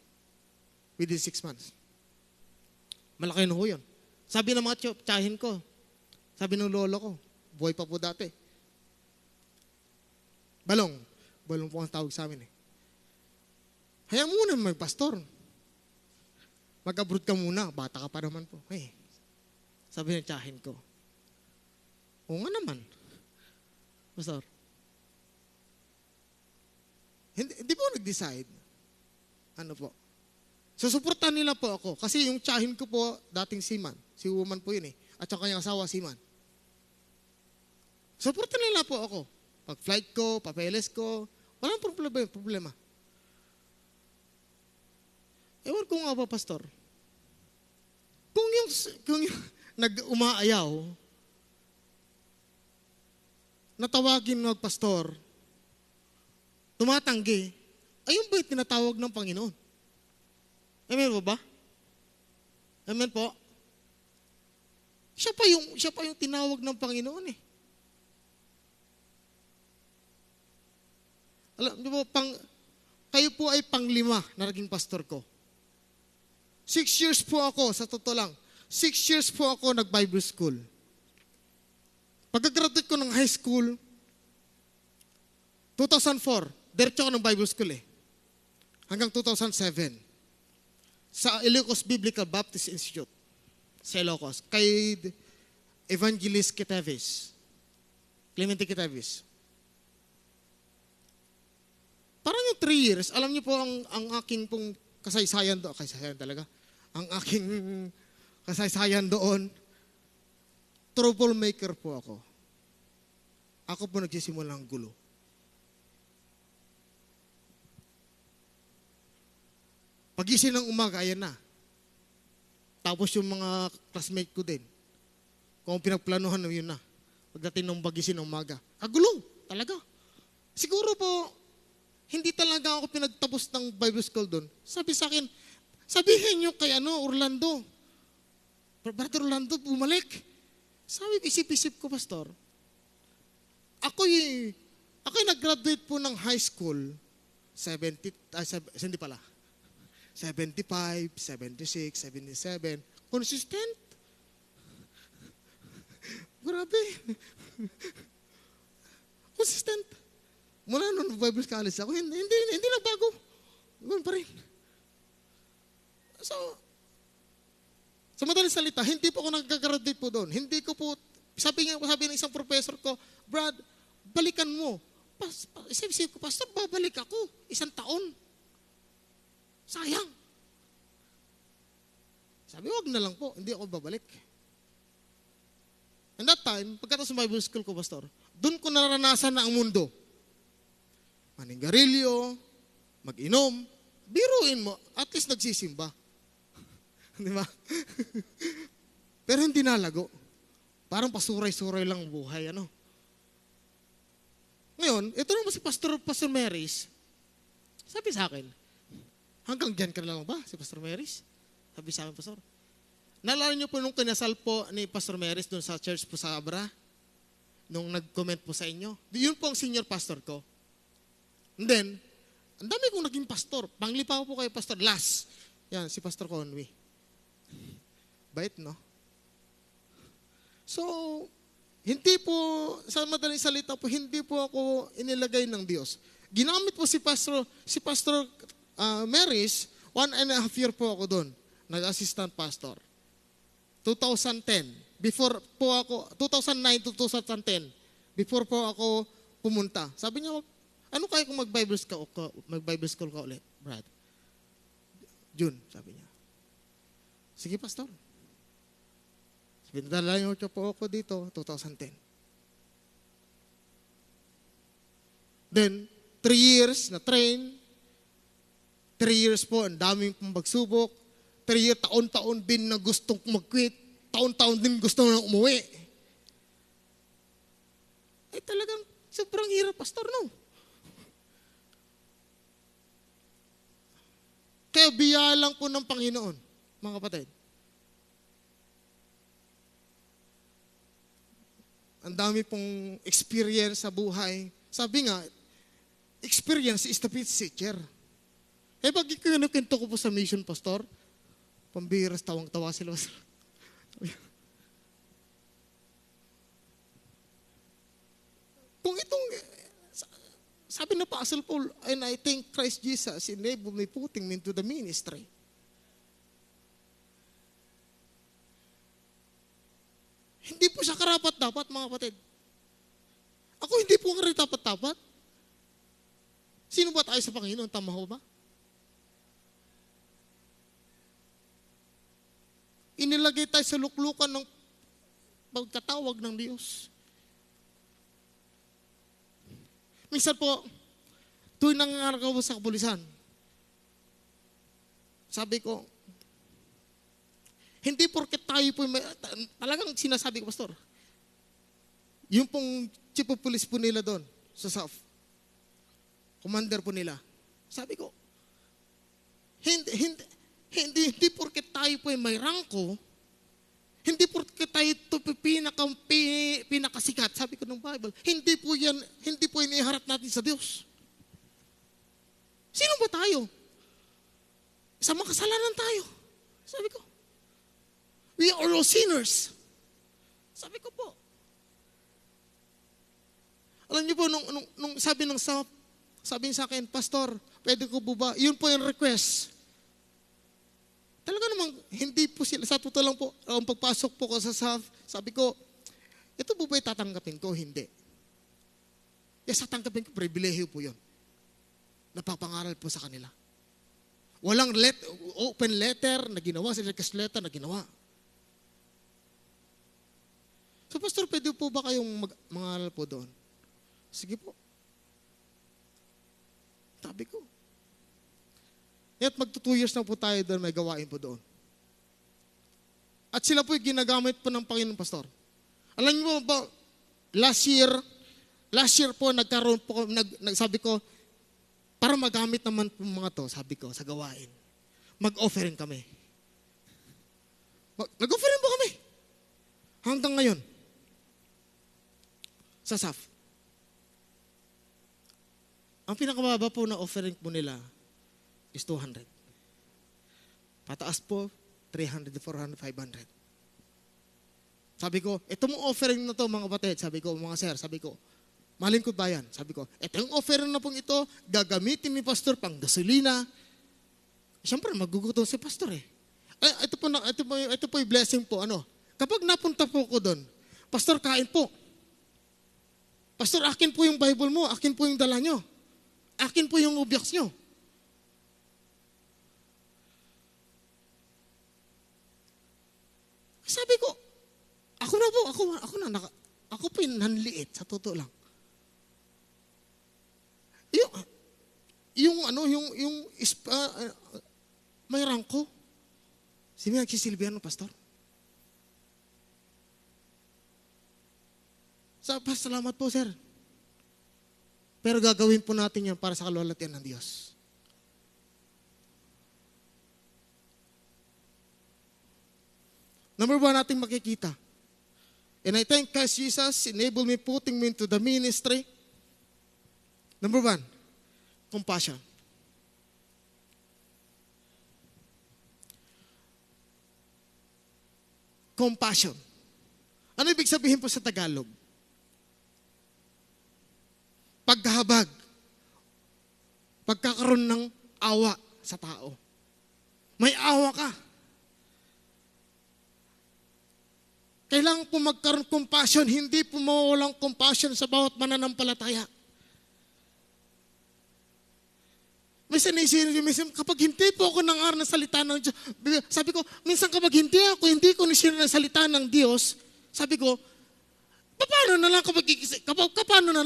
within 6 months. Malaki na ho yun. Sabi ng mga tiyahin ko, sabi ng lolo ko, buhay pa po dati. Balong po ang tawag sa amin eh. Hayaan muna magpastor. Mag-abroad ka muna, bata ka pa naman po. Eh, sabi ng tiyahin ko, oo nga naman, pastor. Hindi po nag-decide. Ano po? Susuportahan nila po ako. Kasi yung tiyahin ko po, dating seaman. Si woman po yun eh. At saka kanyang asawa, seaman. Suportahan nila po ako. Pag-flight ko, papeles ko, walang problema. Ewan ko nga ba, pastor? Kung yung nag-umaayaw, natawagin magpastor, tumatanggi, ayun ba yung tinatawag ng Panginoon? Amen po ba? Amen po? Siya pa yung tinawag ng Panginoon eh. Alam niyo po, kayo po ay pang-5 na naging pastor ko. 6 years po ako, sa totoo lang. 6 years po ako nag-Bible school. Pagka-graduate ko ng high school, 2004, diretso ako ng Bible school eh. Hanggang 2007. Sa Ilocos Biblical Baptist Institute. Sa Ilocos. Kay Evangelist Kitavis. Clemente Kitavis. Parang yung 3 years, alam niyo po ang aking pong kasaysayan doon. Kasaysayan talaga. Ang aking kasaysayan doon, troublemaker po ako. Ako po nagsisimula ng gulo. Pagising ng umaga, ayan na. Tapos yung mga classmate ko din. Kung pinagplanuhan, yun na. Pagdating ng pagising ng umaga. Kagulo, talaga. Siguro po, hindi talaga ako pinagtapos ng Bible school doon. Sabi sa akin, sabihin nyo kay Orlando. Brother Orlando, bumalik. Sabi, isip-isip ko, pastor. Ako'y nag-graduate po ng high school, 75, 76, 77. Consistent. Grabe. Consistent. Mula nung Bible college ako, hindi na bago. Ganoon pa rin. So, sa madaling salita, hindi po ako nag-graduate po doon. Hindi ko po, sabi ng isang professor ko, Brad, balikan mo. Isip ko, pastor, babalik ako. 1 taon. Sayang. Sabi, wag na lang po. Hindi ako babalik. And that time, pagkatapos ng Bible school ko, pastor, doon ko naranasan na ang mundo. Maninggarilyo, mag-inom, biruin mo, at least nagsisimba. Di ba? Pero hindi nalago. Parang pasuray-suray lang ang buhay, ano? Ngayon, ito naman si Pastor Marys, sabi sa akin, hanggang dyan ka na lang ba, si Pastor Marys? Sabi sa akin, Pastor. Naalala niyo po nung kinasal po ni Pastor Marys doon sa church po sa Abra, nung nag-comment po sa inyo. Yun po ang senior pastor ko. And then, ang dami kong naging pastor. Panglipa po kayo, Pastor. Last. Yan, si Pastor Conway. Bait, no? So, hindi po, sa madaling salita po, hindi po ako inilagay ng Diyos. Ginamit po si Pastor Marys, 1.5 year po ako doon. Nag-assistant pastor. 2010. Before po ako, 2009 to 2010. Before po ako pumunta. Sabi niya, ano kaya kung mag-Bible school ka ulit, Brad? June, sabi niya. Sige, pastor. Pinadala niyo po ako dito, 2010. Then, 3 years na train. 3 years po, ang daming pong pagsubok. 3 years, taon-taon din na gustong mag-quit. Taon-taon din gusto na umuwi. Eh talagang sobrang hirap, pastor, no? Kaya biyaya lang po ng Panginoon, mga kapatid. ang dami pong experience sa buhay. Sabi nga, experience is the best teacher. Eh, pag kinukwento ko po sa mission, Pastor, pambiras, tawang-tawa sila. Kung itong, sabi na Apostle Paul, and I thank Christ Jesus enabled me putting me into the ministry. Hindi po siya karapat-dapat, mga kapatid. Ako hindi po karapat-dapat. Sino ba tayo sa Panginoon? Tama ho ba? Inilagay tayo sa luklukan ng pagkatawag ng Diyos. Minsan po, tuwing nangangarap ako sa kapulisan, sabi ko, hindi porket tayo po, talagang sinasabi ko, Pastor, yung pong chief of police po nila doon, sa South, commander po nila, sabi ko, hindi porket tayo po may rangko, hindi porket tayo ito pinakasikat, sabi ko ng Bible, hindi po yan iharap natin sa Diyos. Sino ba tayo? Sa makasalanan tayo. Sabi ko, we are all sinners. Sabi ko po. Alam niyo po, nung sabi ng South, sabi sa akin, Pastor, pwede ko po ba? Yun po yung request. Talaga namang, hindi po sila, sa totoo lang po, ang pagpasok po ko sa South, sabi ko, ito po ba'y tatanggapin ko? Hindi. Yes, tatanggapin ko, pribilehiyo po yun. Napapangaral po sa kanila. Walang open letter na ginawa, request letter na ginawa. So, Pastor, pwede po ba kayong mangaral po doon? Sige po. Sabi ko. At magto 2 years na po tayo doon, may gawain po doon. At sila po yung ginagamit po ng Panginoon, Pastor. Alam niyo ba, last year po, nagkaroon po, sabi ko, para magamit naman po mga to, sabi ko, sa gawain, mag-offering kami. Nag-offering po kami. Hanggang ngayon. Sa SAF. Ang pinakababa po na offering po nila is 200. Pataas po, 300, 400, 500. Sabi ko, itong offering na to mga kapatid, sabi ko, mga sir, sabi ko, malingkod bayan, sabi ko, itong offering na pong ito, gagamitin ni pastor pang gasolina. Siyempre, magugutom si pastor eh. Ito po yung blessing po, kapag napunta po ko doon, pastor, kain po. Pastor, akin po yung Bible mo, akin po yung dala nyo. Akin po yung objects nyo. Sabi ko, ako po yung nanliit, sa totoo lang. May rangko. Sino nagsisilbihan ng pastor? Salamat po, sir. Pero gagawin po natin yan para sa kalwalhatian ng Diyos. Number 1 nating makikita. And I thank Christ Jesus enabled me putting me into the ministry. Number 1, compassion. Compassion. Ano ibig sabihin po sa Tagalog? Pagkahabag. Pagkakaroon ng awa sa tao. May awa ka. Kailangan po magkaroon compassion, hindi po mawawalang compassion sa bawat mananampalataya. Minsan kapag hindi po ako nangar ng salita ng Diyos, sabi ko, minsan kapag hindi ko nishare ng salita ng Diyos, sabi ko, paano na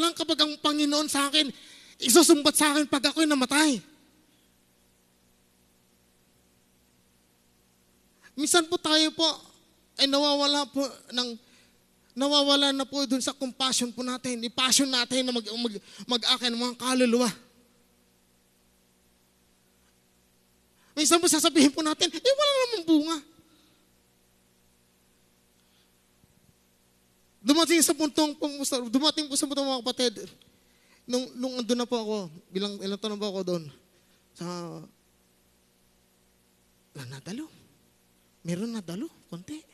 lang kapag ang Panginoon sa akin, isusumbat sa akin pag ako'y namatay? Minsan po tayo po, ay nawawala na po dun sa compassion po natin, i-passion natin na mag-akin ng mga kaluluwa. Minsan po sasabihin po natin, wala namang bunga. dumating sa puntong, dumating po sa puntong mga kapatid, nung andun na po ako, ilang taon na po ako doon, sa, nadalo. Meron nadalo, konti.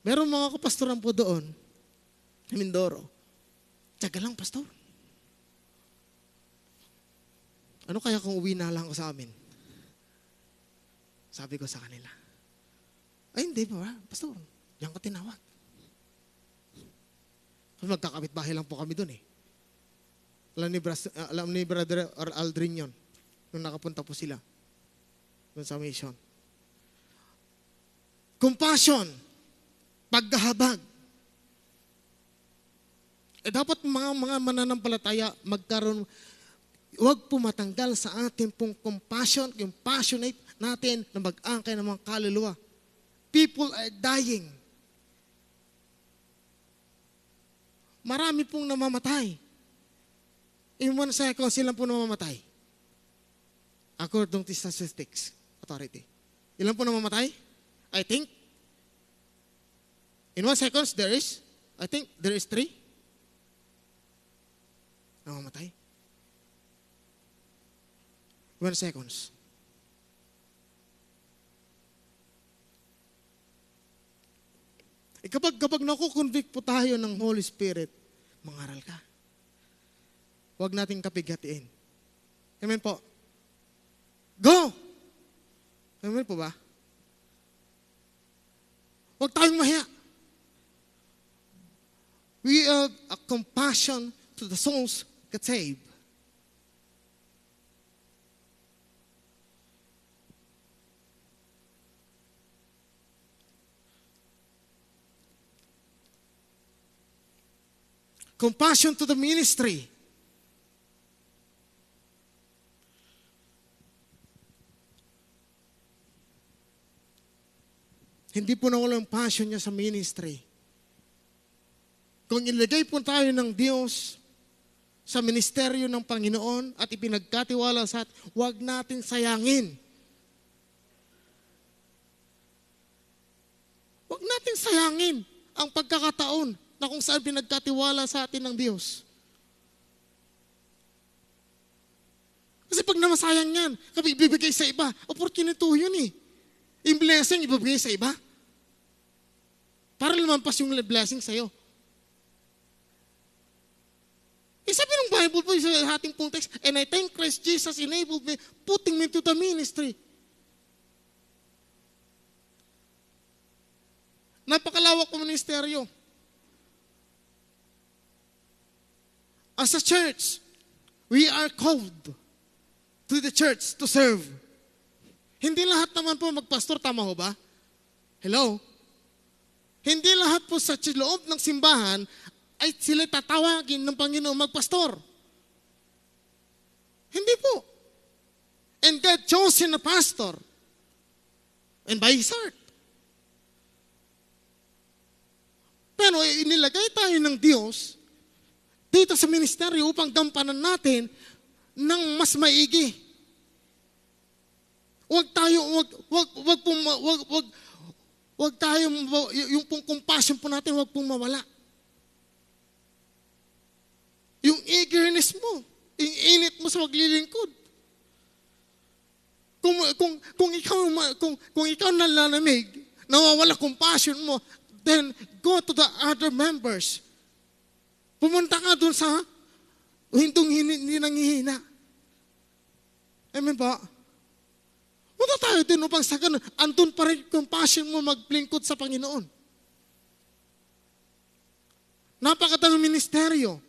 Meron mga kapastoran po doon, sa Mindoro. Tiyaga lang, pastor. Ano kaya kung uwi na lang ko sa amin? Sabi ko sa kanila, ay hindi ba, pastor, diyan ko tinawag. Kasi magkakabit bahay lang po kami doon eh. Alam ni Brother Aldrin yun, nung nakapunta po sila doon sa mission. Compassion, pagkahabag. Dapat mga mananampalataya magkaroon, huwag po matanggal sa atin pong compassion, yung passionate natin na mag-angkay ng mga kaluluwa. People are dying. Marami pong namamatay. In 1 second, sila po namamatay. According to Statistics Authority. Ilan po namamatay? I think. In 1 second, there is 3. Namamatay. 1 seconds. Kapag nakukonvict po tayo ng Holy Spirit, mangaral ka. Huwag nating kapighatiin. Amen po. Go! Amen po ba? Huwag tayong mahiya. We have a compassion to the souls get saved. Compassion to the ministry. Hindi po nawala yung passion niya sa ministry. Kung ilagay po tayo ng Diyos sa ministeryo ng Panginoon at ipinagkatiwala sa atin, huwag natin sayangin. Huwag natin sayangin ang pagkakataon na kung saan pinagkatiwala sa atin ng Diyos. Kasi pag namasayang yan, kapag ibibigay sa iba, opportunity yun eh. Yung blessing, ibibigay sa iba. Para lumampas yung blessing sa'yo. Sabi ng Bible po sa ating pong text, and I thank Christ Jesus enabled me, putting me to the ministry. Napakalawak po ministeryo. As a church, we are called to the church to serve. Hindi lahat naman po magpastor, tama ho ba? Hello? Hindi lahat po sa loob ng simbahan ay sila tatawagin ng Panginoon magpastor. Hindi po. And God chosen a pastor. And by His heart. Pero inilagay tayo ng Diyos dito sa ministeryo upang gampanan natin ng mas maigi. Wag tayo, yung pong compassion po natin, wag pong mawala. Yung eagerness mo, yung init mo sa maglilingkod. Kung ikaw nalalamig, nawawala compassion mo, then go to the other members. Pumunta ka dun sa hindi nanghihina. Amen ba? Punta tayo din upang sa ganun, andun pa rin compassion mo maglingkod sa Panginoon. Napakadaming ministeryo.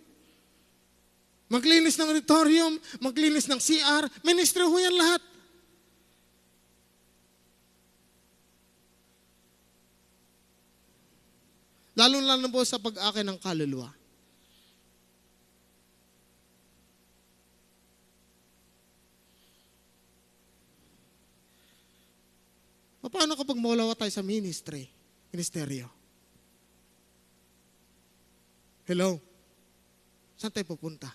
Maglinis ng auditorium, maglinis ng CR, ministry ho yan lahat. Lalo po sa pag-akin ng kaluluwa. Paano kapag mawala tayo sa ministeryo? Hello? Saan tayo pupunta?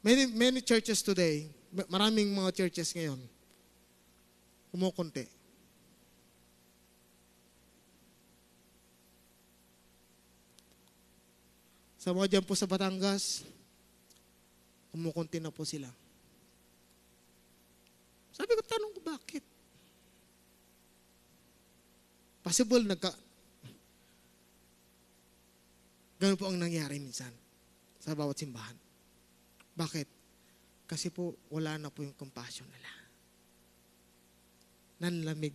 Many churches today, maraming mga churches ngayon, kumukunti. Sa mga dyan po sa Batangas, kumukunti na po sila. Sabi ko, tanong ko, bakit? Possible, ganun po ang nangyari minsan sa bawat simbahan. Bakit? Kasi po, wala na po yung compassion nila. Nanlamig.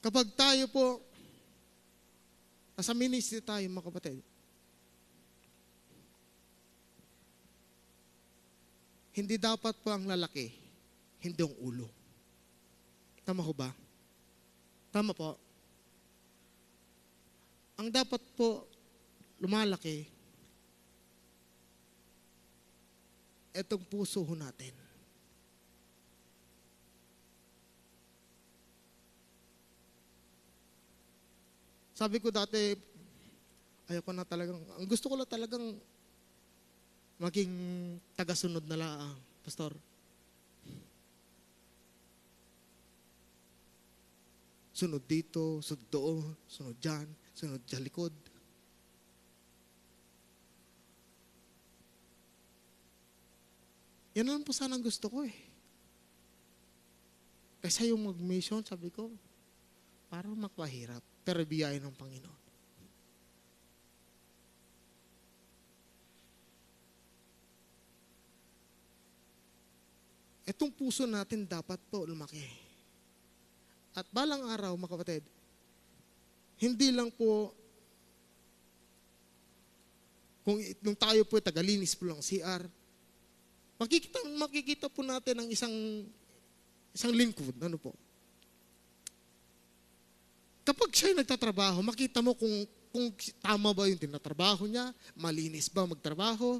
Kapag tayo po, nasa ministry tayo, mga kapatid, hindi dapat po ang lalaki, hindi ang ulo. Tama ko ba? Tama po. Ang dapat po lumalaki, etong puso ho natin. Sabi ko dati, ayoko na talagang, ang gusto ko lang talagang maging tagasunod na lang, Pastor. Sunod dito, sunod doon, sunod dyan, sunod dyan likod. Yan lang po sana ang gusto ko eh. Kaysa yung mag-mission, sabi ko, parang makpahirap, pero biyaya ng Panginoon. Itong puso natin dapat po lumaki. At balang araw, mga kapatid, hindi lang po, nung tayo po tagalinis po lang CR, makikita po natin ang isang lingkod, ano po. Kapag siya nagtatrabaho, makita mo kung tama ba yung tinatrabaho niya, malinis ba magtrabaho.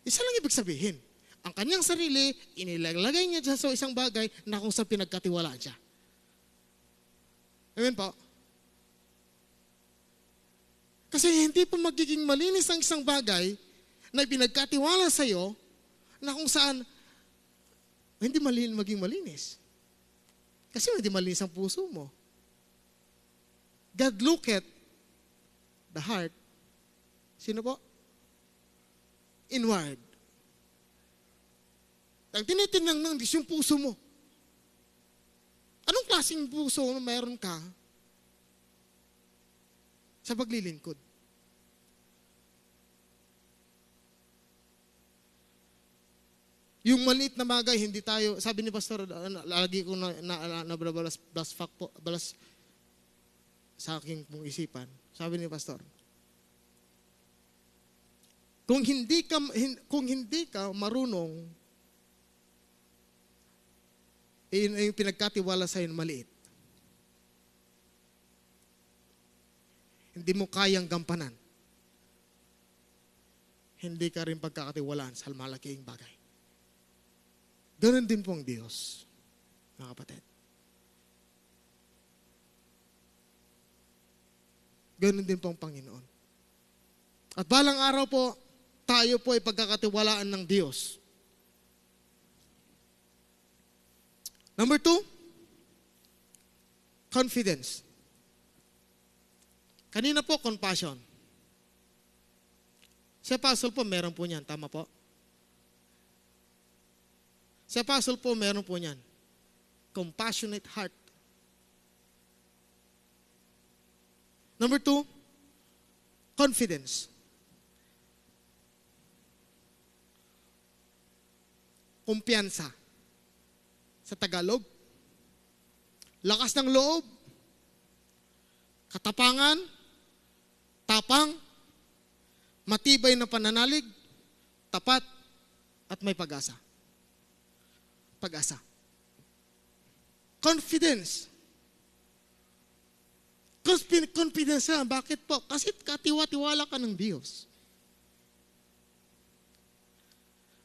Isa lang ibig sabihin, ang kanyang sarili, inilalagay niya dyan sa isang bagay na kung saan pinagkatiwalaan siya. Amen po? Kasi hindi pa magiging malinis ang isang bagay na pinagkatiwala sa iyo na kung saan hindi maging malinis. Kasi hindi malinis ang puso mo. God look at the heart. Sino po? Inward. Ang tinitingnan ng Diyos yung puso mo. Anong klaseng puso na mayroon ka sa paglilingkod? Yung maliit na bagay, hindi tayo, sabi ni Pastor, lagi ko balas sa aking pong isipan. Sabi ni Pastor, kung hindi ka marunong, yung pinagkatiwala sa'yo na maliit, hindi mo kayang gampanan, hindi ka rin pagkakatiwalaan sa malaking bagay. Ganun din po ang Diyos, mga kapatid. Ganun din po ang Panginoon. At balang araw po, tayo po ay pagkakatiwalaan ng Diyos. Number 2, confidence. Kanina po, compassion. Si Apostle po, meron po niyan. Tama po? Si Apostle po, meron po niyan. Compassionate heart. Number 2, confidence. Kumpiyansa. Sa Tagalog, lakas ng loob, katapangan, tapang, matibay na pananalig, tapat, at may pag-asa. Pag-asa. Confidence. Confidence na. Bakit po? Kasi katiwa-tiwala ka ng Diyos.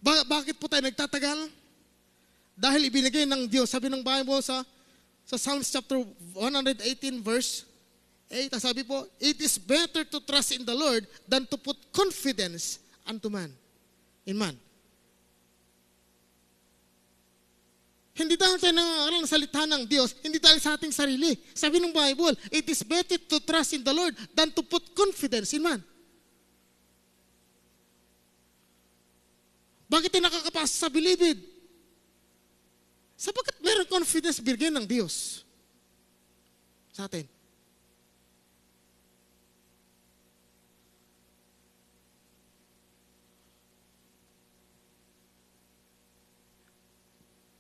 Bakit po tayo nagtatagal? Dahil ibinigay ng Diyos, sabi ng Bible sa Psalms chapter 118 verse Sabi po, it is better to trust in the Lord than to put confidence unto man. In man. Hindi tayo nangangaral ng salita ng Diyos, hindi tayo sa ating sarili. Sabi ng Bible, it is better to trust in the Lord than to put confidence in man. Bakit tayo nakakapasa sa bilibid? Sapagkat meron confidence bigyan ng Diyos sa atin.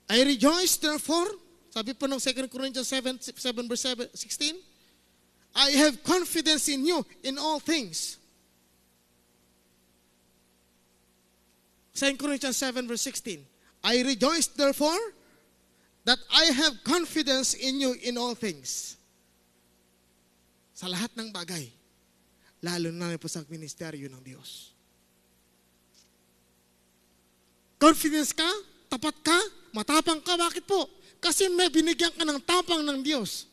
I rejoice therefore, sabi po ng 2 Corinthians 7 verse 16, I have confidence in you in all things. 2 Corinthians 7 verse 16, I rejoice therefore that I have confidence in you in all things. Sa lahat ng bagay, lalo na po sa ministeryo ng Diyos. Confidence ka? Tapat ka? Matapang ka? Bakit po? Kasi may binigyan ka ng tapang ng Diyos.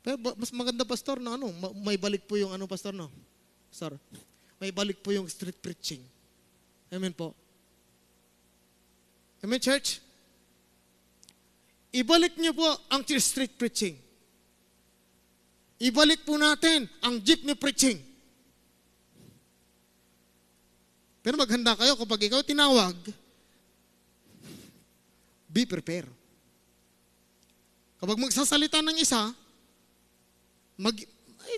Pero mas maganda, pastor, na may balik po yung pastor, no? Pastor, may balik po yung street preaching. Amen po. Amen, church? Ibalik niyo po ang street preaching. Ibalik po natin ang jeepney preaching. Pero maghanda kayo kapag ikaw tinawag, be prepared. Kapag magsasalita ng isa,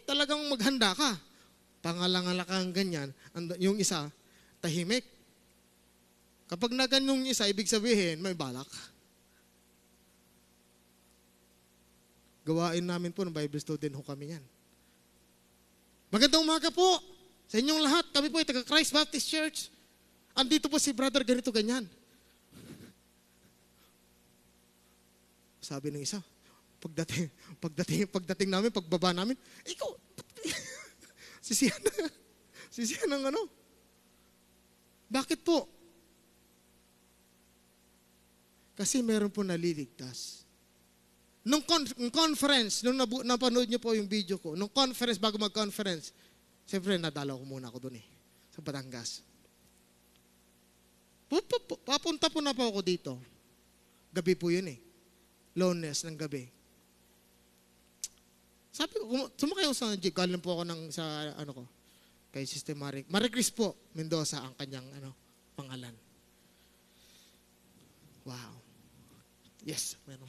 talagang maghanda ka. Pangalangala kang ganyan, yung isa, tahimik. Kapag naganong isa, ibig sabihin, may balak. Gawain namin po ng Bible student ho kami yan. Magandang umaga po sa inyong lahat. Kami po ay taga Christ Baptist Church. Andito po si brother ganito ganyan. Sabi ng isa, pagdating namin, pagbaba namin, ikaw, sisihan ng ano. Bakit po? Kasi meron po naliligtas. Nung conference, nung napanood niyo po yung video ko, nung conference, bago mag-conference, siyempre nadalaw ko muna ako doon sa Batangas. Papunta po na po ako dito. Gabi po yun Lowness ng gabi. Sabi ko, sumakay ako sa jeep, galing po ako kay Sister Marie Chris po, Mendoza ang kanyang pangalan. Wow. Yes, meron.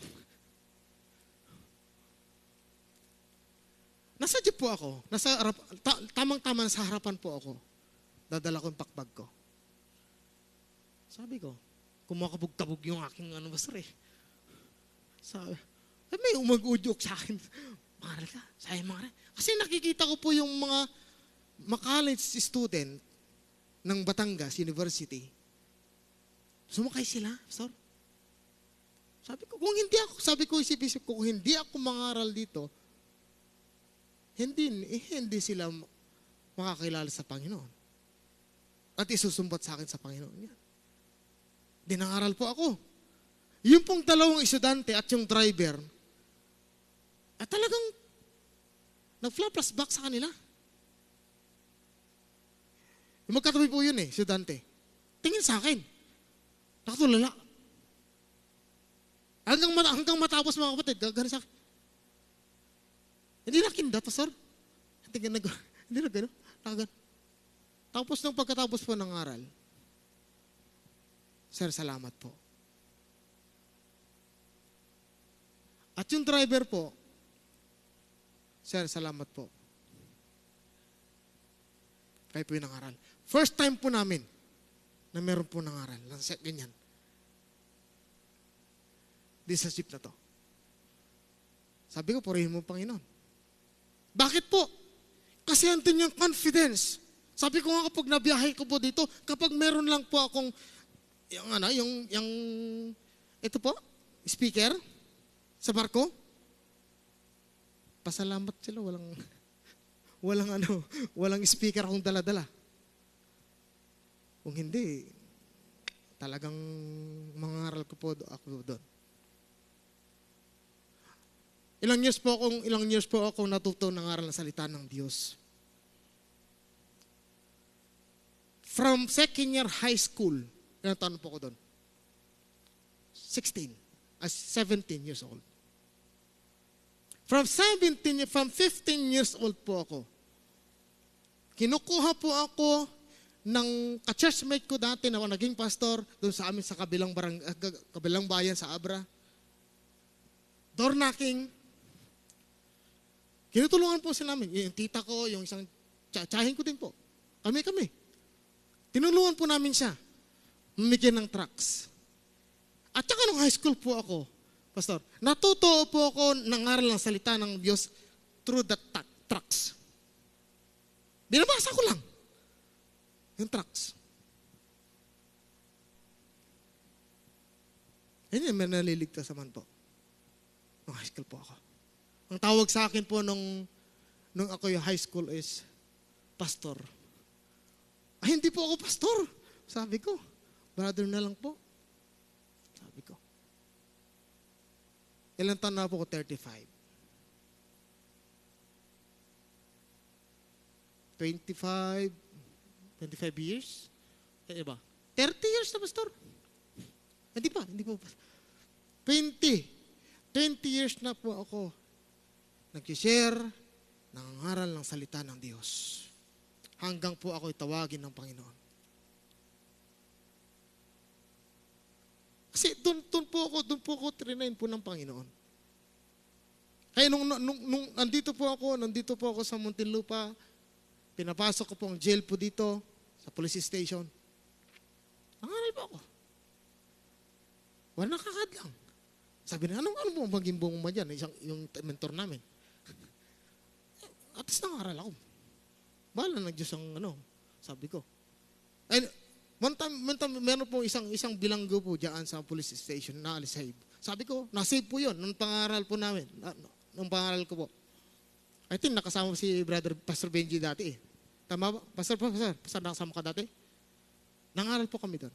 Nasa jeep po ako. Tamang-tama sa harapan po ako. Dadala ko yung pakbag ko. Sabi ko, kumakabog-kabog yung aking pastor Sabi, may umag-udyok sa akin. Mangaral ka, sayang mangaral. Kasi nakikita ko po yung mga college student ng Batangas University. Sumakay sila, pastor. Sabi ko, isip-isip ko, kung hindi ako mangaral dito, hindi sila makakilala sa Panginoon. At isusumbat sa akin sa Panginoon yan. Dinangaral po ako. Yung pong dalawang estudyante at yung driver, at talagang nag-flashback sa kanila. Yung magkatabi po yun estudyante. Tingin sa akin. Nakatulala. Hanggang matapos mga kapatid, gagana sa akin. Hindi na kindat, pastor. Hindi na gano'n. Tapos nung pagkatapos po ng aral, sir, salamat po. At yung driver po, sir, salamat po. Kayo po yung nangaral. First time po namin na meron po nangaral. Ganyan. Di sa jeep na to. Sabi ko, purihin mo Panginoon. Bakit po? Kasi andun yung confidence. Sabi ko nga kapag nabiyahe ko po dito, kapag meron lang po akong, ito po, speaker, sa barko, pasalamat sila, walang speaker akong dala-dala. Kung hindi, Talagang mangaral ko po ako doon. Ilang years po akong natuto ng aral ng salita ng Diyos. From second year high school, ilang taon po ako doon? 17 years old. From 15 years old po ako. Kinukuha po ako ng ka-churchmate ko dati na naging pastor doon sa amin sa kabilang bayan sa Abra. Door knocking. Kinutulungan po sila namin. Yung tita ko, yung isang tsahin ko din po. Kami. Tinulungan po namin siya. Mamigyan ng trucks. At saka nung high school po ako, pastor, natuto po ako ng aral ng salita ng Diyos through the trucks. Binabasa ko lang. Yung trucks. Yan yung may naliligtas naman po. Nung high school po ako. Ang tawag sa akin po nung ako yung high school is pastor. Ay, hindi po ako pastor. Sabi ko, brother na lang po. Sabi ko. Ilang taon na po ko? 35. 25 years? Eh ba? 30 years na pastor? Hindi pa. 20 years na po ako nag-share ng aral ng salita ng Diyos. Hanggang po ako itawagin ng Panginoon. Kasi doon po ako trinain po ng Panginoon. Kaya nung nandito po ako sa Muntinlupa, pinapasok ko po ang jail po dito sa police station. Nangaral po ako. Wala nakakadlang. Sabi na, anong mo maging buong mo dyan? Yung mentor namin. At least nangaral ako. Bahala ng Diyos ang sabi ko. And one time meron po isang bilanggo po dyan sa police station na alisave. Sabi ko, nasave po yun nung pangaral po namin. Nung pangaral ko po. I think nakasama si Brother Pastor Benji dati eh. Tama ba? Pastor, nakasama ka dati? Nangaral po kami doon.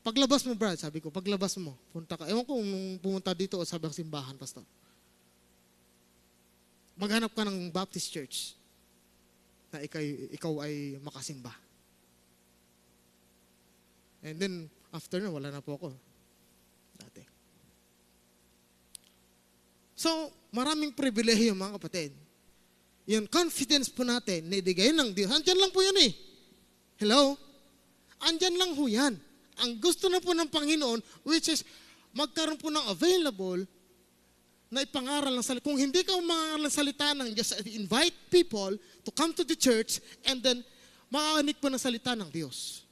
Paglabas mo, Brad, sabi ko, paglabas mo, punta ka. Ewan ko kung pumunta dito o sa simbahan, Pastor. Maghanap ka ng Baptist Church na ikaw ay makasimba. And then, after na, wala na po ako. Dati. So, maraming pribilehiyo mga kapatid. Yung confidence po natin, naibigay ng Diyos. Andyan lang po yun eh. Hello? Andyan lang po yan. Ang gusto na po ng Panginoon, which is, magkaroon po ng available na ipangaral ng salita. Kung hindi ka umangaral ng salita ng Diyos, invite people to come to the church and then makakanig po ng salita ng Diyos.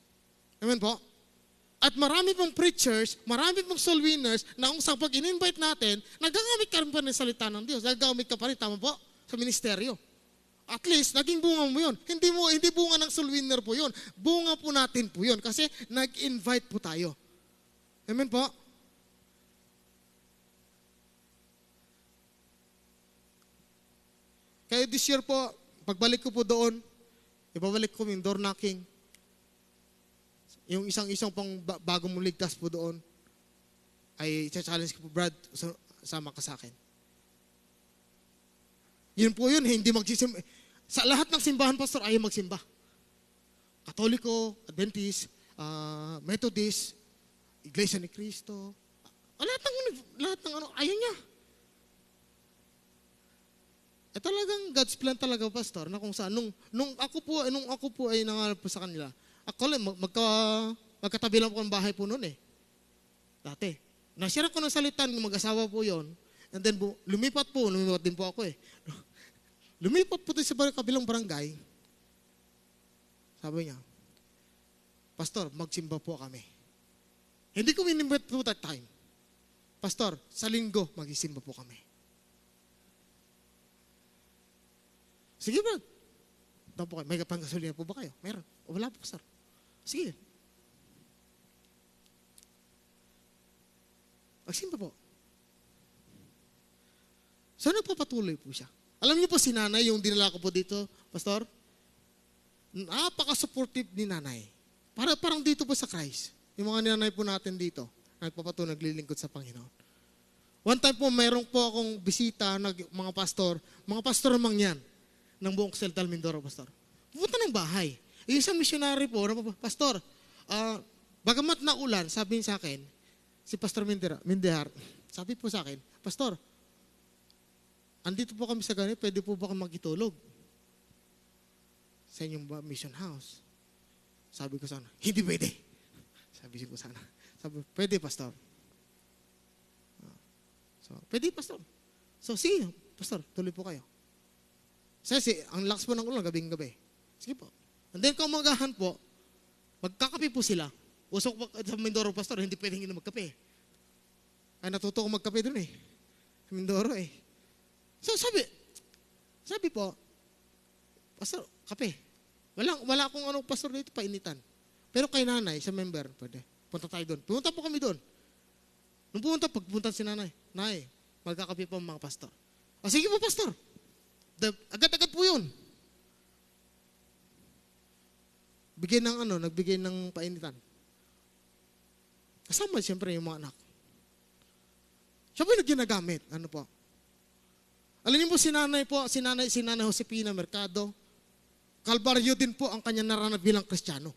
Amen po? At marami pong preachers, marami pong soul winners na kung sa pag in-invite natin, nagagamit ka rin pa ng salita ng Diyos. Nagagamit ka pa rin, tama po? Sa ministeryo. At least, naging bunga mo yun. Hindi bunga ng soul winner po yun. Bunga po natin po yun kasi nag-invite po tayo. Amen po? Kaya this year po, pagbalik ko po doon, ibabalik ko yung door knocking. Yung isang pang bagong mong ligtas po doon, ay challenge ko po, Brad, sama ka sa akin. Yun po yun, hindi magsisimba. Sa lahat ng simbahan, Pastor, ayaw magsimba. Katoliko, Adventist, Methodist, Iglesia ni Cristo, lahat ng ayaw niya. Talagang God's plan talaga, Pastor, na kung saan, nung ako po ay nangarap po sa kanila, actually, magkatabi lang po ang bahay po noon eh. Dati. Nashare ko ng salitan, mag-asawa po yon. And then, lumipat din po ako eh. Lumipat po tayo sa kabilang barangay. Sabi niya, Pastor, magsimba po kami. Hindi ko inimbit po that time. Pastor, sa linggo, magisimba po kami. Sige ba? May panggasolina po ba kayo? Meron. O wala po, Pastor. Sige. Magsimba po. So, nagpapatuloy po siya. Alam niyo po si nanay, yung dinala ko po dito, Pastor, napaka-supportive ni nanay. Parang dito po sa Christ. Yung mga ninanay po natin dito, nagpapatuloy, naglilingkod sa Panginoon. One time po, mayroong po akong bisita, mga pastor namang yan, ng buong Celtal Mindoro, pastor. Pupunta ng bahay. Yung isang missionary po, pastor, bagamat na ulan, sabi niya sa akin, si Pastor Mindehar, sabi po sa akin, pastor, andito po kami sa ganito, pwede po ba kami magitulog? Sa inyong mission house. Sabi ko sana, hindi pwede. Sabi ko sana. Sabi, pwede, pastor. So, pwede, pastor. So, sige, pastor, tuloy po kayo. Kasi, ang lakas po ng ulan, gabing-gabi. Sige po. And then, kumagahan po, magkakape po sila. Usok po sa Mindoro, pastor, hindi pwedeng hindi magkape. Ay, natuto ko magkape dun eh. Sa Mindoro eh. So, sabi po, pastor, kape. Wala akong pastor dito, painitan. Pero kay nanay, sa member, pwede. Punta tayo doon. Pumunta po kami doon. Nung pagpunta si nanay, nay, magkakape po mga pastor. O sige po, pastor. Agad-agad po yun. Nagbigay ng painitan. Kasama siyempre yung mga anak. Siya po yung ginagamit. Ano po? Alam niyo po, si nanay Josepina Mercado, Kalbaryo din po ang kanya naranap bilang Kristiyano.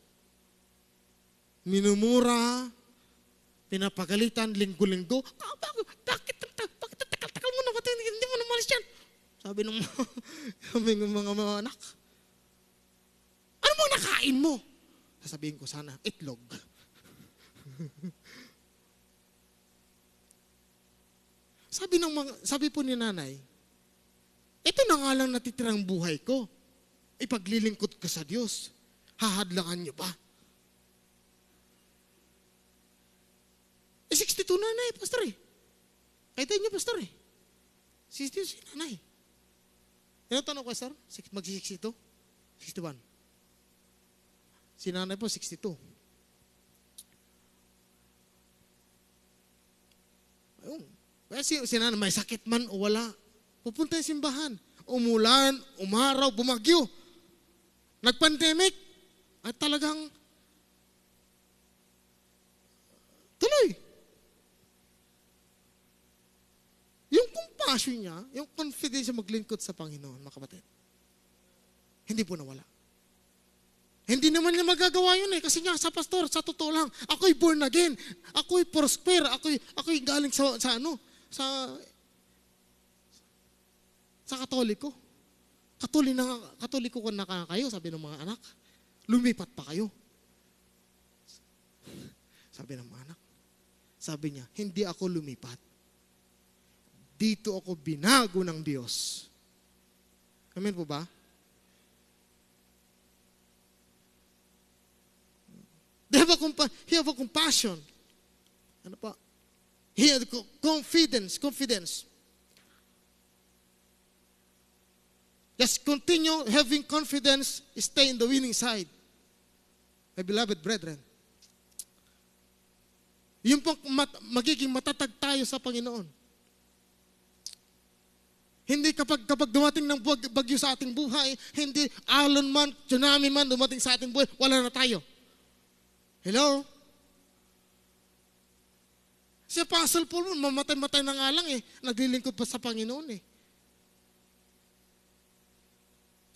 Minumura, pinapagalitan, linggo-linggo. Bakit takal mo na? Hindi mo na malis yan. Sabi ng mga anak. Ano mo nakain mo? Sasabihin ko sana, itlog. Sabi po ni nanay, ito na nga lang natitirang buhay ko. Ipaglilingkod ka sa Diyos. Hahadlangan niyo ba? 62 nanay, pastor eh. Kahit niyo, pastor eh. 62 si nanay. Ano tanong ko, pastor? Mag-62? 61. Si nanay po, 62. Ayun. Kaya si nanay, may sakit man o wala, pupunta yung simbahan. Umulan, umaraw, bumagyo. Nag-pandemic. At talagang tuloy. Yung compassion niya, yung confidence niya maglingkod sa Panginoon, mga kapatid, hindi po nawala. Hindi naman niya magagawa yun eh. Kasi nga sa pastor, sa totoo lang, ako'y born again. Ako'y prosper. Ako'y galing sa Katoliko. Katoliko ko na kayo, sabi ng mga anak. Lumipat pa kayo. Sabi ng mga anak. Sabi niya, hindi ako lumipat. Dito ako binago ng Diyos. Amen po ba? He have a compassion. Ano pa? He had confidence. Just continue having confidence, stay in the winning side. My beloved brethren. Yung pong magiging matatag tayo sa Panginoon. Hindi kapag dumating ng bagyo sa ating buhay, hindi alon man, tsunami man dumating sa ating buhay, wala na tayo. Hello? Si Apostle Paul, mamatay-matay na nga lang eh. Naglilingkod pa sa Panginoon eh.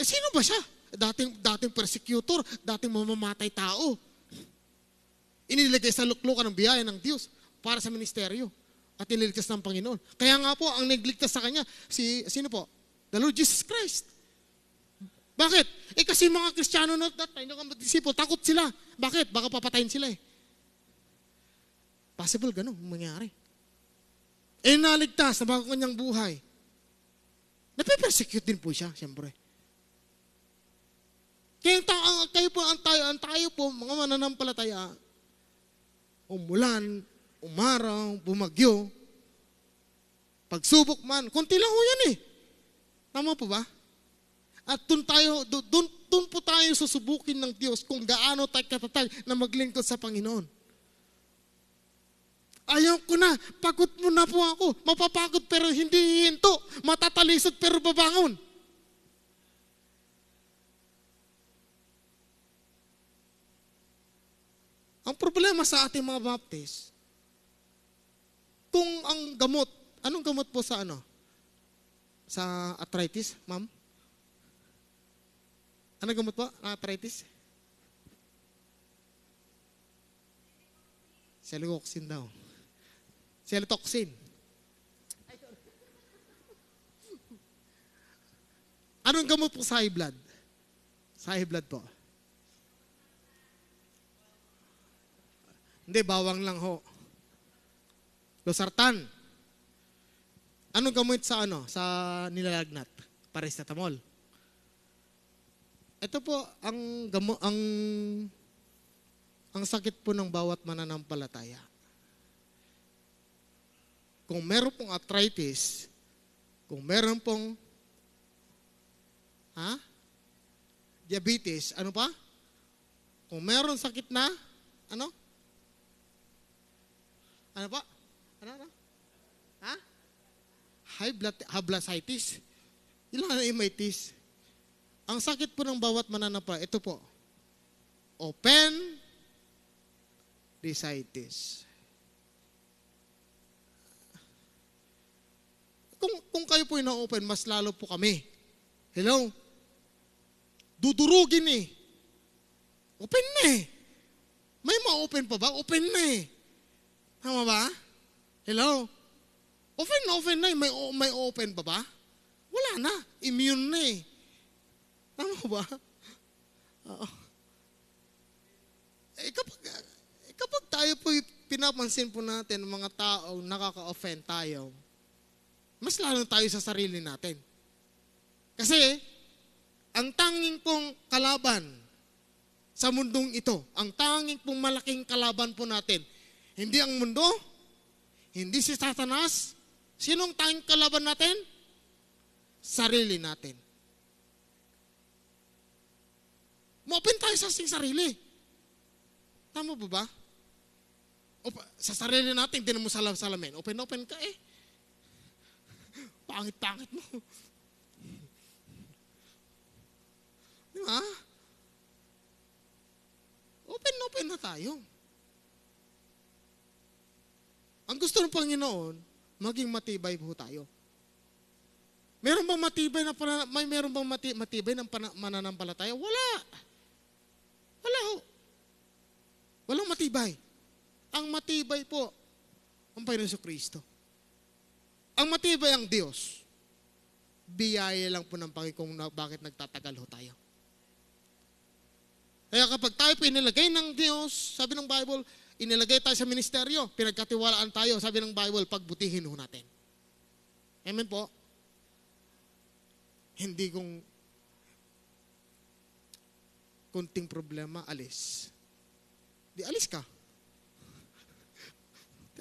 Sino ba siya? Dating persecutor, dating mamamatay tao. Iniligay sa luklukan ng biyaya ng Diyos para sa ministeryo at iniligtas ng Panginoon. Kaya nga po, ang nagligtas sa kanya, sino po? The Lord Jesus Christ. Bakit? Kasi mga Kristiyano na disciple, takot sila. Bakit? Baka papatayin sila eh. Possible ganun mangyari. Naligtas na bago kanyang buhay. Napipersecute din po siya, siyempre. Kaya tayo po, mga mananampalataya, umulan, umaraw, bumagyo, pagsubok man, konti lang ho yan eh. Tama po ba? At doon po tayo susubukin ng Diyos kung gaano tayo katatag na maglingkod sa Panginoon. Ayaw ko na, pagod mo na po ako, mapapagod pero hindi hihinto, matatalisod pero babangon. Ang problema sa ating mga Baptist, kung ang gamot, anong gamot po sa ano? Sa arthritis, ma'am? Anong gamot po? Arthritis? Celecoxib daw. Celecoxib. Anong gamot po sa high blood? Sa high blood po. Hindi, bawang lang ho. Losartan. Anong gamot sa ano? Sa nilalagnat? Paracetamol. Ito po ang sakit po ng bawat mananampalataya. Kung meron pong arthritis, kung meron pong diabetes, ano pa? Kung meron sakit na, ano? Ano pa? Ano? High blood, hablascitis. Ilan na imitis? Ang sakit po ng bawat mananampalataya, ito po. Open appendicitis. Kung kayo po ina-open, mas lalo po kami. Hello? Dudurugin eh. Open na eh. May ma-open pa ba? Open na eh. Tama ba? Hello? Open na eh. May open pa ba? Wala na. Immune na eh. Tama ba? Oo. Kapag tayo po pinapansin po natin mga tao nakaka-offend tayo, mas lalo tayo sa sarili natin. Kasi, ang tanging pong kalaban sa mundong ito, ang tanging pong malaking kalaban po natin, hindi ang mundo, hindi si Satanas, sinong tanging kalaban natin? Sarili natin. Ma-open tayo sa ating sarili. Tama ba? Sa sarili natin, hindi mo salamin. Open ka eh. Pangit-pangit mo. Di ba? Open na tayo. Ang gusto ng Panginoon, maging matibay po tayo. Meron bang matibay ng mananampalataya? Wala. Wala ho. Walang matibay. Ang matibay po, ang Panginoon Kristo. Ang matibay ang Diyos. Biyaya lang po ng Panginoon kung bakit nagtatagal ho tayo. Kaya kapag tayo po inilagay ng Diyos, sabi ng Bible, inilagay tayo sa ministeryo, pinagkatiwalaan tayo, sabi ng Bible, pagbutihin ho natin. Amen po? Hindi kung kunting problema, alis. Di alis ka.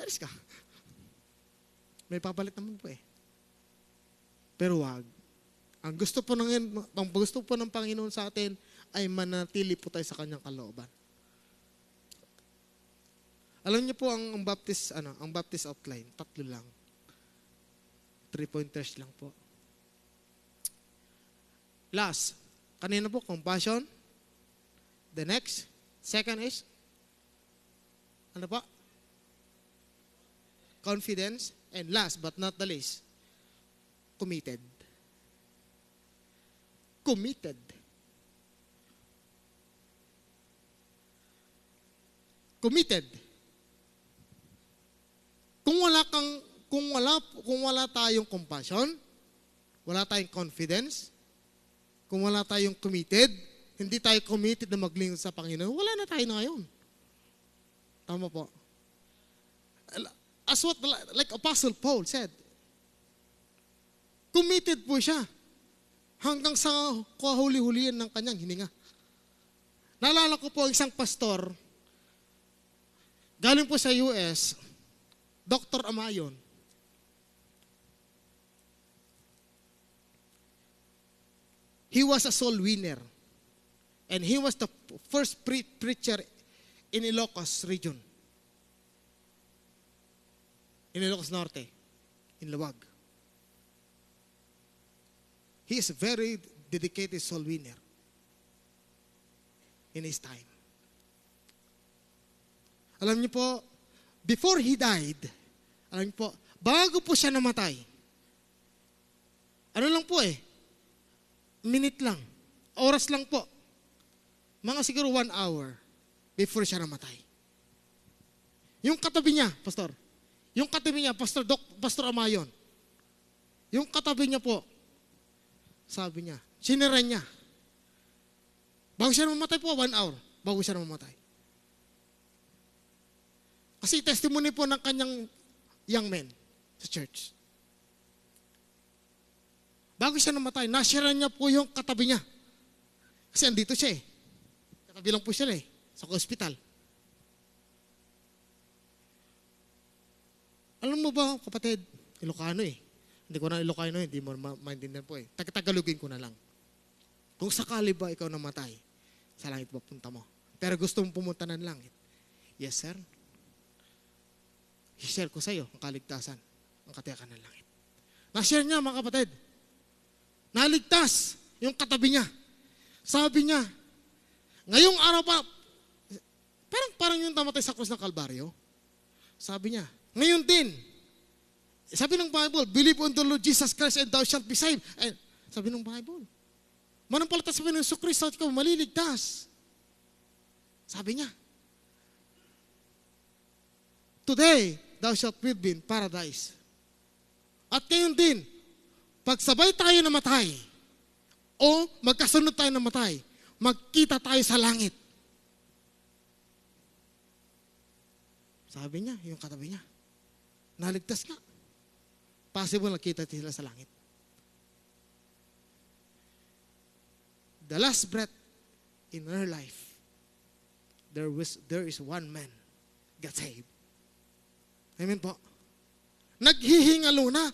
Alis ka. May papalit naman po eh. Pero wag. Ang gusto po ng Panginoon sa atin ay manatili po tayo sa kanyang kalooban. Alam niyo po ang Baptist outline, 3 lang. 3 pointers lang po. Last, kanina po compassion. The next, second is ano pa? Confidence. And last but not the least, committed. Committed. Committed. Kung wala tayong compassion, wala tayong confidence, kung wala tayong committed, hindi tayo committed na maglingkod sa Panginoon, wala na tayo na ngayon. Tama po. As what, like Apostle Paul said, committed po siya hanggang sa kahuli-hulian ng kanyang hininga. Naalala ko po isang pastor, galing po sa US, Dr. Amayon. He was a soul winner. And he was the first preacher in Ilocos region. In Ilocos Norte, in Luwag. He is a very dedicated soul winner in his time. Alam niyo po, before he died, alam niyo po, bago po siya namatay, ano lang po minute lang, oras lang po, mga siguro 1 hour before siya namatay. Yung katabi niya, Pastor, yung katabi niya, Pastor Amayon, yung katabi niya po, sabi niya, siniren niya. Bago siya mamatay po, 1 hour, bago siya mamatay. Kasi testimony po ng kanyang young men sa church. Bago siya namatay, nasira niya po yung katabi niya. Kasi andito siya Katabi lang po siya sa hospital. Alam mo ba, kapatid, Ilocano Hindi ko na Ilocano hindi mo maintindihan po Tagalogin ko na lang. Kung sakali ba ikaw namatay, sa langit papunta mo. Pero gusto mong pumunta ng langit. Yes, sir. I-share ko sa iyo ang kaligtasan, ang katiyakan ng langit. Na-share niya, mga kapatid. Naligtas yung katabi niya. Sabi niya, ngayong araw pa, parang yung tamatay sa krus ng Kalbaryo. Sabi niya, ngayon din, sabi ng Bible, believe on the Lord Jesus Christ and thou shalt be saved. Sabi ng Bible, manampalataya sa Panginoon Kristo at ikaw maliligtas. Sabi niya, today, thou shalt live in paradise. At ngayon din, pagsabay tayo namatay, o magkasunod tayo namatay, magkita tayo sa langit. Sabi niya, yung katabi niya, naligtas nga. Possible nakita sila sa langit. The last breath in her life, there is one man got saved. Amen po. Naghihingalo na.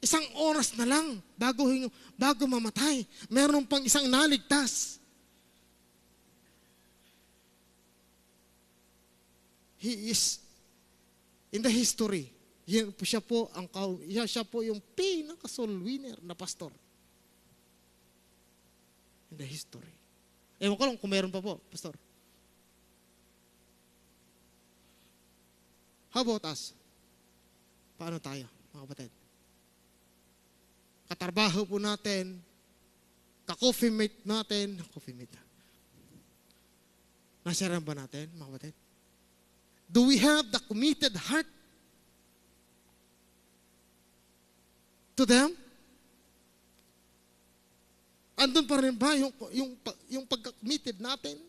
Isang oras na lang bago mamatay. Meron pang isang naligtas. He is in the history. Siya po yung pinaka-soul winner na pastor. In the history. Ewan ko lang kung meron pa po, pastor. How about us? Paano tayo, mga kapatid? Katrabaho po natin, ka-coffee mate natin, nasyaran ba natin, mga kapatid? Do we have the committed heart to them? Andun pa rin ba yung pagka-committed natin?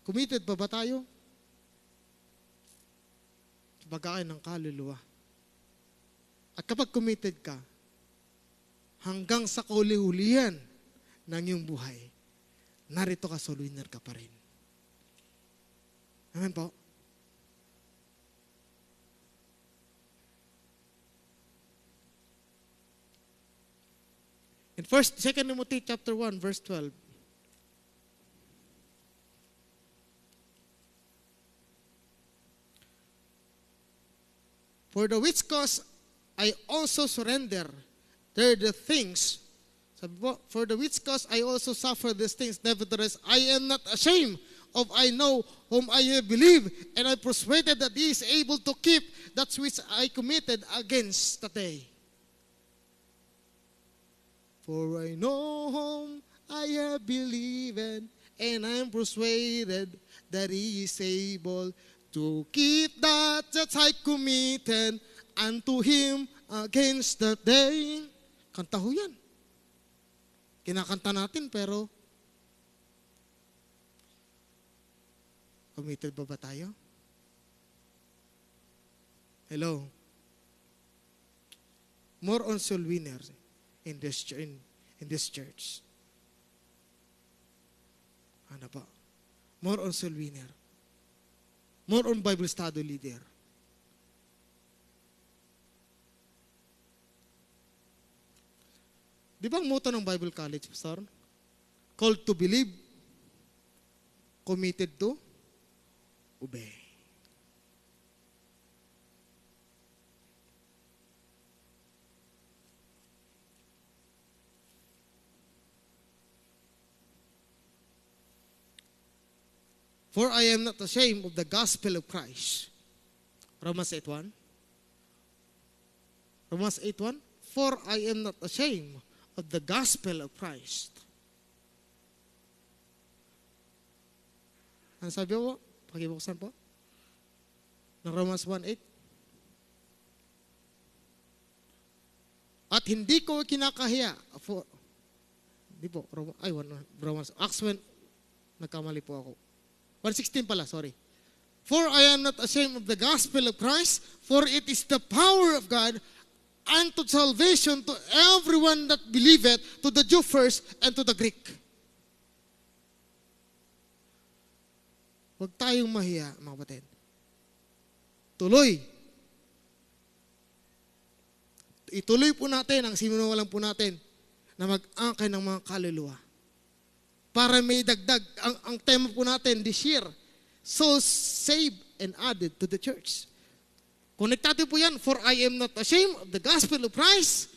Committed pa ba tayo? Sa pagkain ng kaluluwa. At kapag committed ka, hanggang sa kauli-hulihan ng iyong buhay, narito ka, soul winner ka pa rin. Amen po? In 2 Timothy chapter 1, verse 12, for the which cause I also surrender the things. Sabi po, for the which cause I also suffer these things. Nevertheless, I am not ashamed of I know whom I have believed, and I persuaded that he is able to keep that which I committed against the day. For I know whom I have believed, and I am persuaded that he is able to keep that I committed unto him against the day. Kanta ho yan. Kinakanta natin pero committed ba tayo? Hello? More on soul winners in this church. Ano ba? More on soul winner. More on Bible study leader. Di ba ang motto ng Bible College, Pastor? Called to believe, committed to obey. For I am not ashamed of the gospel of Christ. Romans 8:1. Romans 8:1. For I am not ashamed of the gospel of Christ. Ano sabi po? Pakibuksan po. Ng Romans 1:8. At hindi ko kinakahiya. Hindi po. Romans. Acts 1. Nagkamali po ako. 1:16 pala, sorry. For I am not ashamed of the gospel of Christ, for it is the power of God unto salvation to everyone that believeth, to the Jew first and to the Greek. Huwag tayong mahiya, mga kapatid. Tuloy. Ituloy po natin ang sinuwalan po natin na mag-angkay ng mga kaluluwa. Para may dagdag. Ang tema po natin this year, souls saved and added to the church. Konektado po yan, for I am not ashamed of the gospel of Christ,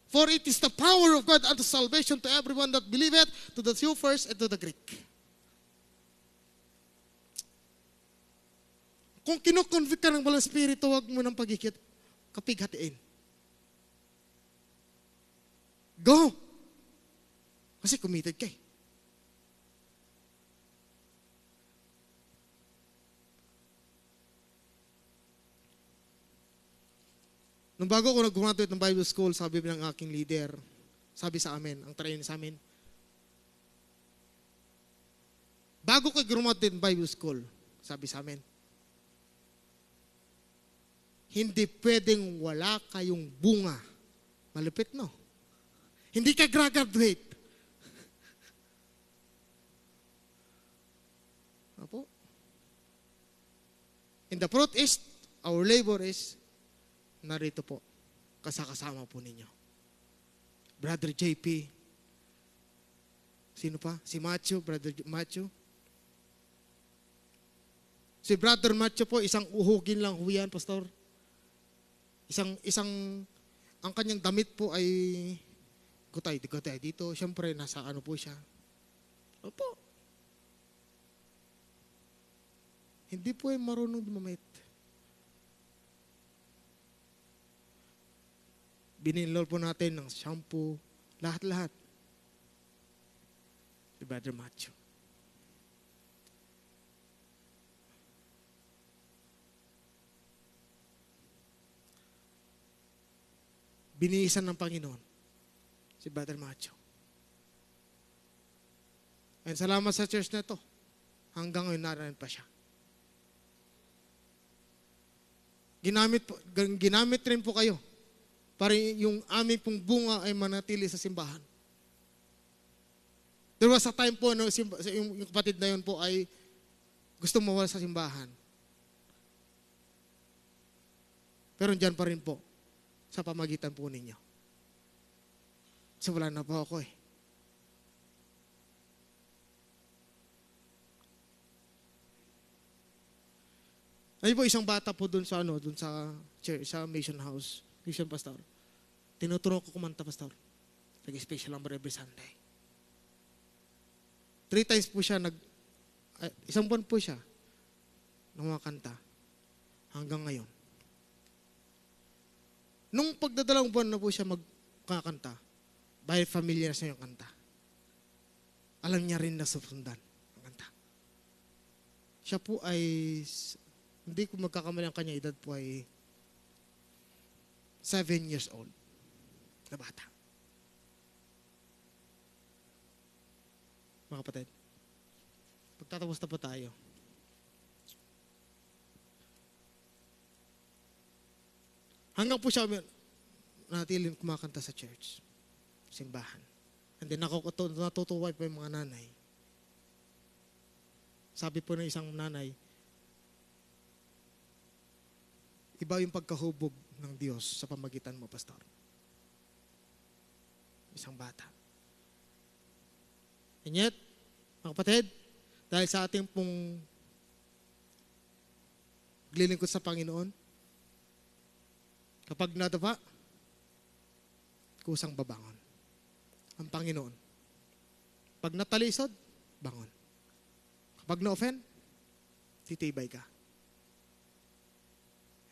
for it is the power of God unto salvation to everyone that believeth, to the Jew first and to the Greek. Kung kinoconvict ka ng walang spirito, huwag mo ng kapighatiin. Go! Kasi committed ka eh. Nung bago ako nag-graduate ng Bible School, sabi ng aking leader, sabi sa amin, ang training sa amin, bago ko graduate ng Bible School, sabi sa amin, hindi pwedeng wala kayong bunga. Malupit, no? Hindi ka graduate. Apo? And the fruit is, our labor is, narito po, kasama po ninyo. Brother JP, sino pa? Si Macho, Brother Macho. Si Brother Macho po, isang uhugin lang ho yan, Pastor. Ang kanyang damit po ay gutay dito. Siyempre, nasa ano po siya. Opo. Hindi po ay marunong dumamit. Bininlol po natin ng shampoo, lahat-lahat. Si Brother Macho. Binihisan ng Panginoon si Brother Macho. And salamat sa church na ito. Hanggang ngayon naroon pa siya. Ginamit rin po kayo para yung aming pong bunga ay manatili sa simbahan. There was a time po na yung kapatid na yun po ay gusto mawala sa simbahan. Pero dyan pa rin po sa pamagitan po ninyo. Kasi wala na po ako eh. Ay po isang bata po doon sa church, sa mission house, mission pastor. Tinuturo ko kumanta, pastor. Nag-special number every Sunday. 3 times po siya isang buwan po siya kumakanta hanggang ngayon. Nung pagdadalawang buwan na po siya magkakanta, dahil familiar sa yung kanta, alam niya rin na susundan ang kanta. Siya po ay, hindi ko magkakamali ang kanya, edad po ay 7 years old na bata. Mga kapatid, pagtatapos na po tayo. Hanggang po siya natilin kumakanta sa church, simbahan. And then natutuwa pa yung mga nanay. Sabi po ng isang nanay, iba yung pagkahubog ng Diyos sa pamagitan mo, pastor. Isang bata. And yet, mga kapatid, dahil sa ating pong glilingkod sa Panginoon, kapag nadapa, kusang babangon. Ang Panginoon. Pag natalisod, bangon. Kapag na-offend, titibay ka.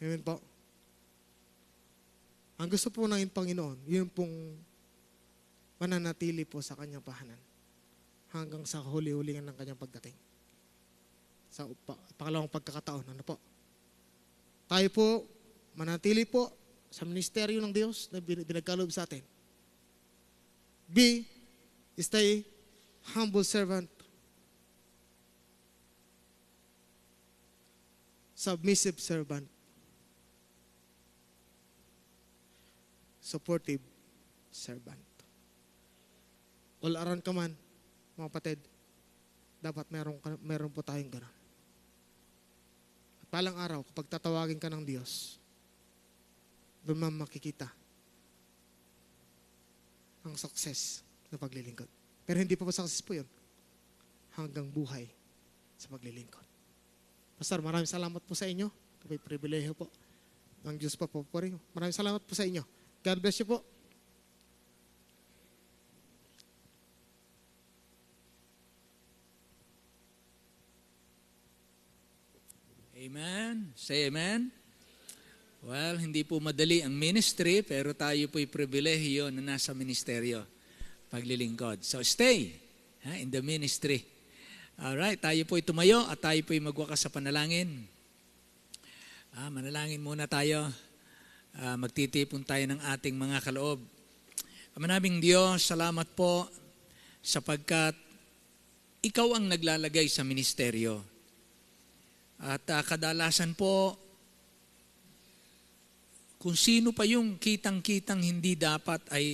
Amen po. Ang gusto po ng Panginoon, yun pong mananatili po sa kanyang pahanan hanggang sa huli-hulingan ng kanyang pagdating. Sa pangalawang pagkakataon, ano po? Tayo po, manatili po sa ministeryo ng Diyos na binagkaloob sa atin. Stay humble servant, submissive servant, supportive servant. All around ka man, mga kapatid, dapat meron po tayong gano'n. At palang araw, kapag tatawagin ka ng Diyos, doon man makikita ang success na paglilingkod. Pero hindi pa success po yun. Hanggang buhay sa paglilingkod. Pastor, maraming salamat po sa inyo. Ito po'y pribileho po. Ang Diyos pa po rin. Maraming salamat po sa inyo. God bless you po. Amen. Say amen. Well, hindi po madali ang ministry, pero tayo po'y pribilehiyo na nasa ministeryo, paglilingkod. So stay in the ministry. Alright, tayo po'y tumayo at tayo po'y magwakas sa panalangin. Manalangin muna tayo. Magtitipon tayo ng ating mga kaloob. Ama naming Diyos, salamat po sapagkat ikaw ang naglalagay sa ministeryo. At kadalasan po, kung sino pa yung kitang-kitang hindi dapat ay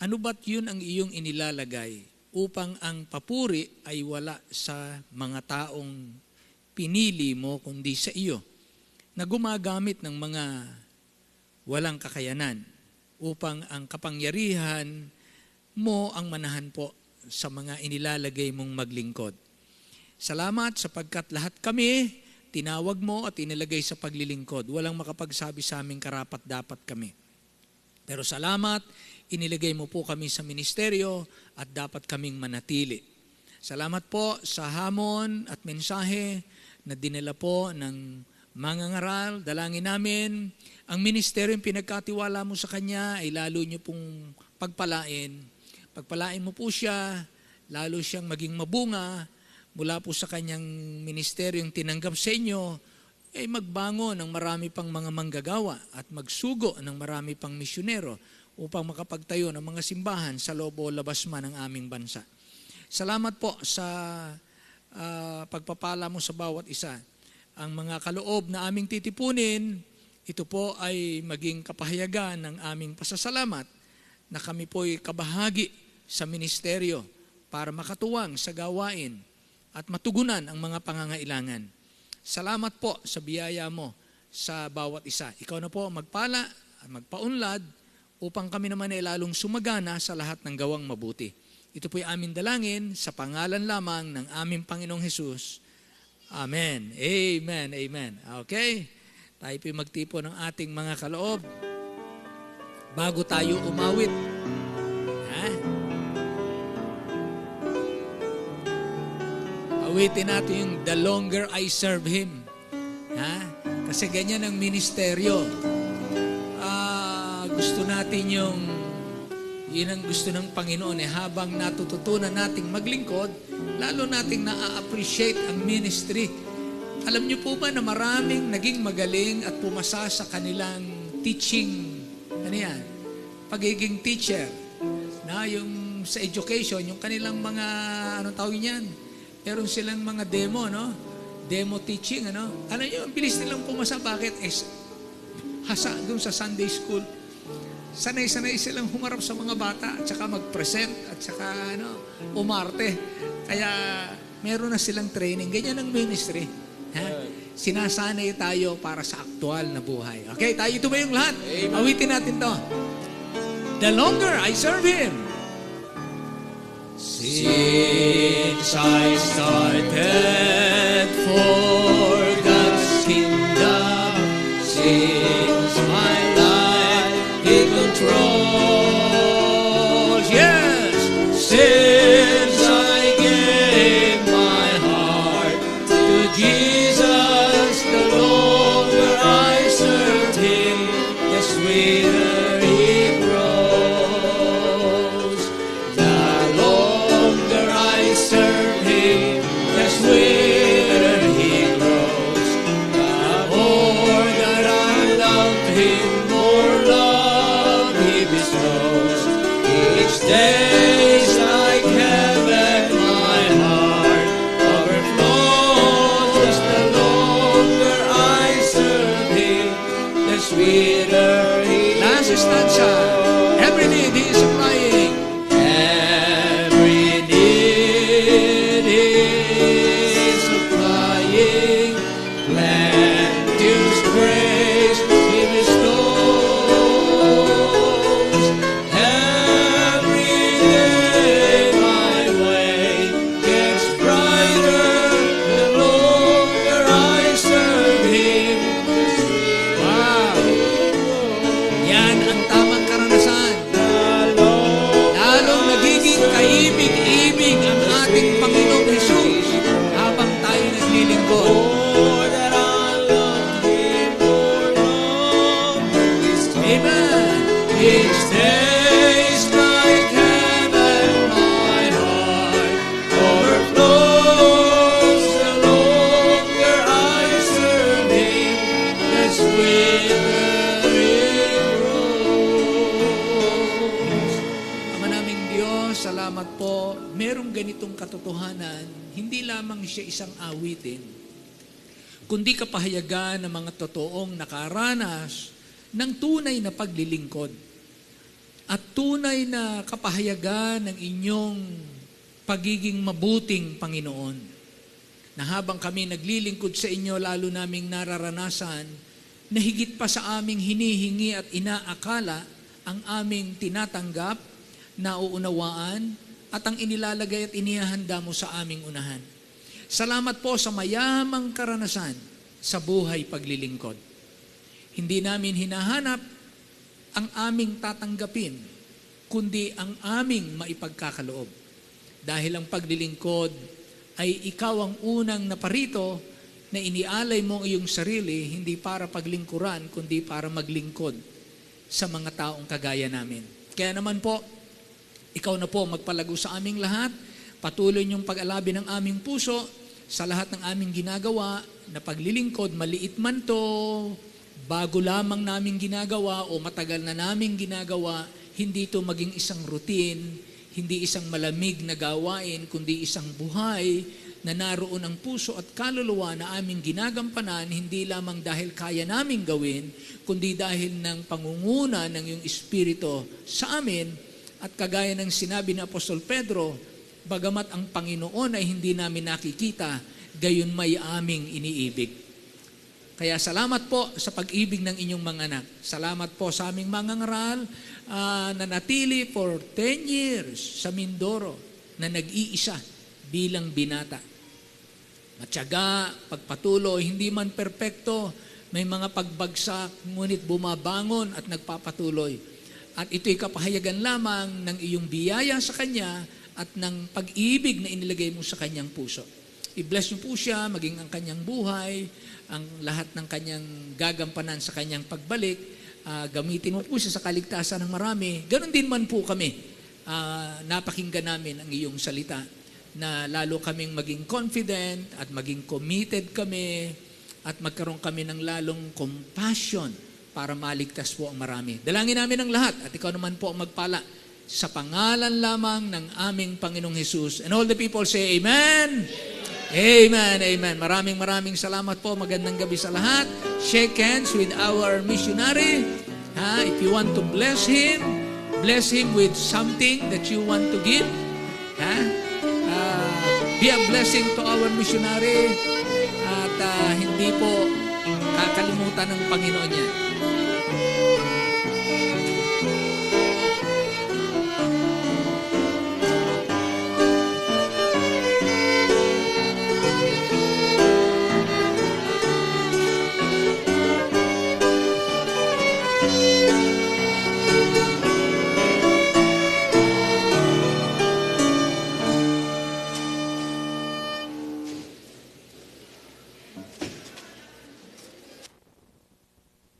ano ba't yun ang iyong inilalagay upang ang papuri ay wala sa mga taong pinili mo kundi sa iyo na gumagamit ng mga walang kakayanan upang ang kapangyarihan mo ang manahan po sa mga inilalagay mong maglingkod. Salamat sapagkat lahat kami, tinawag mo at inilagay sa paglilingkod. Walang makapagsabi sa aming karapat dapat kami. Pero salamat, inilagay mo po kami sa ministeryo at dapat kaming manatili. Salamat po sa hamon at mensahe na dinala po ng mga ngaral. Dalangin namin, ang ministeryo yung pinagkatiwala mo sa Kanya ay lalo niyo pong pagpalain. Pagpalain mo po siya, lalo siyang maging mabunga, mula po sa kanyang ministeryong tinanggap sa inyo, ay magbango ng marami pang mga manggagawa at magsugo ng marami pang misyonero upang makapagtayo ng mga simbahan sa loob o labas man ng aming bansa. Salamat po sa pagpapala mo sa bawat isa. Ang mga kaloob na aming titipunin, ito po ay maging kapahayagan ng aming pasasalamat na kami po'y kabahagi sa ministeryo para makatuwang sa gawain at matugunan ang mga pangangailangan. Salamat po sa biyaya mo sa bawat isa. Ikaw na po magpala at magpaunlad upang kami naman ay lalong sumagana sa lahat ng gawang mabuti. Ito po'y aming dalangin sa pangalan lamang ng aming Panginoong Hesus. Amen. Amen. Amen. Okay? Tayo po'y magtipo ng ating mga kaloob bago tayo umawit. Awitin natin yung The Longer I Serve Him. Kasi ganyan ang ministeryo. Gusto natin yun ang gusto ng Panginoon habang natututunan nating maglingkod, lalo nating na-appreciate ang ministry. Alam niyo po ba na maraming naging magaling at pumasa sa kanilang teaching, pagiging teacher, yung sa education, yung kanilang mga, tawag niyan? Meron silang mga demo, Demo teaching, Alam niyo, ang bilis nilang pumasa. Bakit? Hasa doon sa Sunday school. Sanay-sanay silang humarap sa mga bata at saka mag-present at saka, umarte. Kaya, meron na silang training. Ganyan ang ministry. Sinasanay tayo para sa aktual na buhay. Okay, tayo ito ba yung lahat? Awitin natin to. The longer I serve Him. Since I started for God's kingdom, since my life He controls, yes, since I gave my heart days like heaven, my heart overflows. The longer I serve Him, the sweeter He Last stanza. Every need He is supplying. Every need is supplying, plenteous grace He bestows. Every day my way gets brighter, the longer I serve Him. Wow. Yan ang tamang karanasan. Lalong nagiging kaibig-ibig ang ating Panginoong Jesus habang tayo naglilingkod. More that I love Him, more love His Amen. Each day's like heaven, my heart overflows. The longer I serve Him, the sweeter it grows. Ama naming Diyos, salamat po. Merong ganitong katotohanan, hindi lamang siya isang awitin, kundi kapahayagan ng mga totoong nakaranas ng tunay na paglilingkod at tunay na kapahayagan ng inyong pagiging mabuting Panginoon. Na habang kami naglilingkod sa inyo, lalo naming nararanasan na higit pa sa aming hinihingi at inaakala ang aming tinatanggap, nauunawaan, at ang inilalagay at inihahanda mo sa aming unahan. Salamat po sa mayamang karanasan sa buhay paglilingkod. Hindi namin hinahanap ang aming tatanggapin, kundi ang aming maipagkakaloob. Dahil ang paglilingkod ay ikaw ang unang naparito na inialay mo ang iyong sarili, hindi para paglingkuran, kundi para maglingkod sa mga taong kagaya namin. Kaya naman po, ikaw na po magpalago sa aming lahat, patuloy niyong pag-alabi ng aming puso sa lahat ng aming ginagawa na paglilingkod, maliit man to, bago lamang naming ginagawa o matagal na naming ginagawa, hindi ito maging isang routine, hindi isang malamig na gawain, kundi isang buhay na naroon ang puso at kaluluwa na aming ginagampanan, hindi lamang dahil kaya naming gawin, kundi dahil ng pangunguna ng iyong Espiritu sa amin. At kagaya ng sinabi ni Apostol Pedro, bagamat ang Panginoon ay hindi namin nakikita, gayon may aming iniibig. Kaya salamat po sa pag-ibig ng inyong mga anak. Salamat po sa aming mga ngaral na natili for 10 years sa Mindoro na nag-iisa bilang binata. Matyaga, pagpatuloy, hindi man perpekto, may mga pagbagsak, ngunit bumabangon at nagpapatuloy. At ito'y kapahayagan lamang ng iyong biyaya sa Kanya at ng pag-ibig na inilagay mo sa Kanyang puso. I-bless niyo po siya, maging ang Kanyang buhay, ang lahat ng Kanyang gagampanan sa Kanyang pagbalik. Gamitin mo po siya sa kaligtasan ng marami. Ganon din man po kami. Napakinggan namin ang iyong salita na lalo kaming maging confident at maging committed kami at magkaroon kami ng lalong compassion para maligtas po ang marami. Dalangin namin ang lahat at ikaw naman po ang magpala sa pangalan lamang ng aming Panginoong Jesus. And all the people say, Amen! Amen! Amen! Maraming salamat po. Magandang gabi sa lahat. Shake hands with our missionary. If you want to bless him with something that you want to give. Be a blessing to our missionary at hindi po kakalimutan ng Panginoon niya.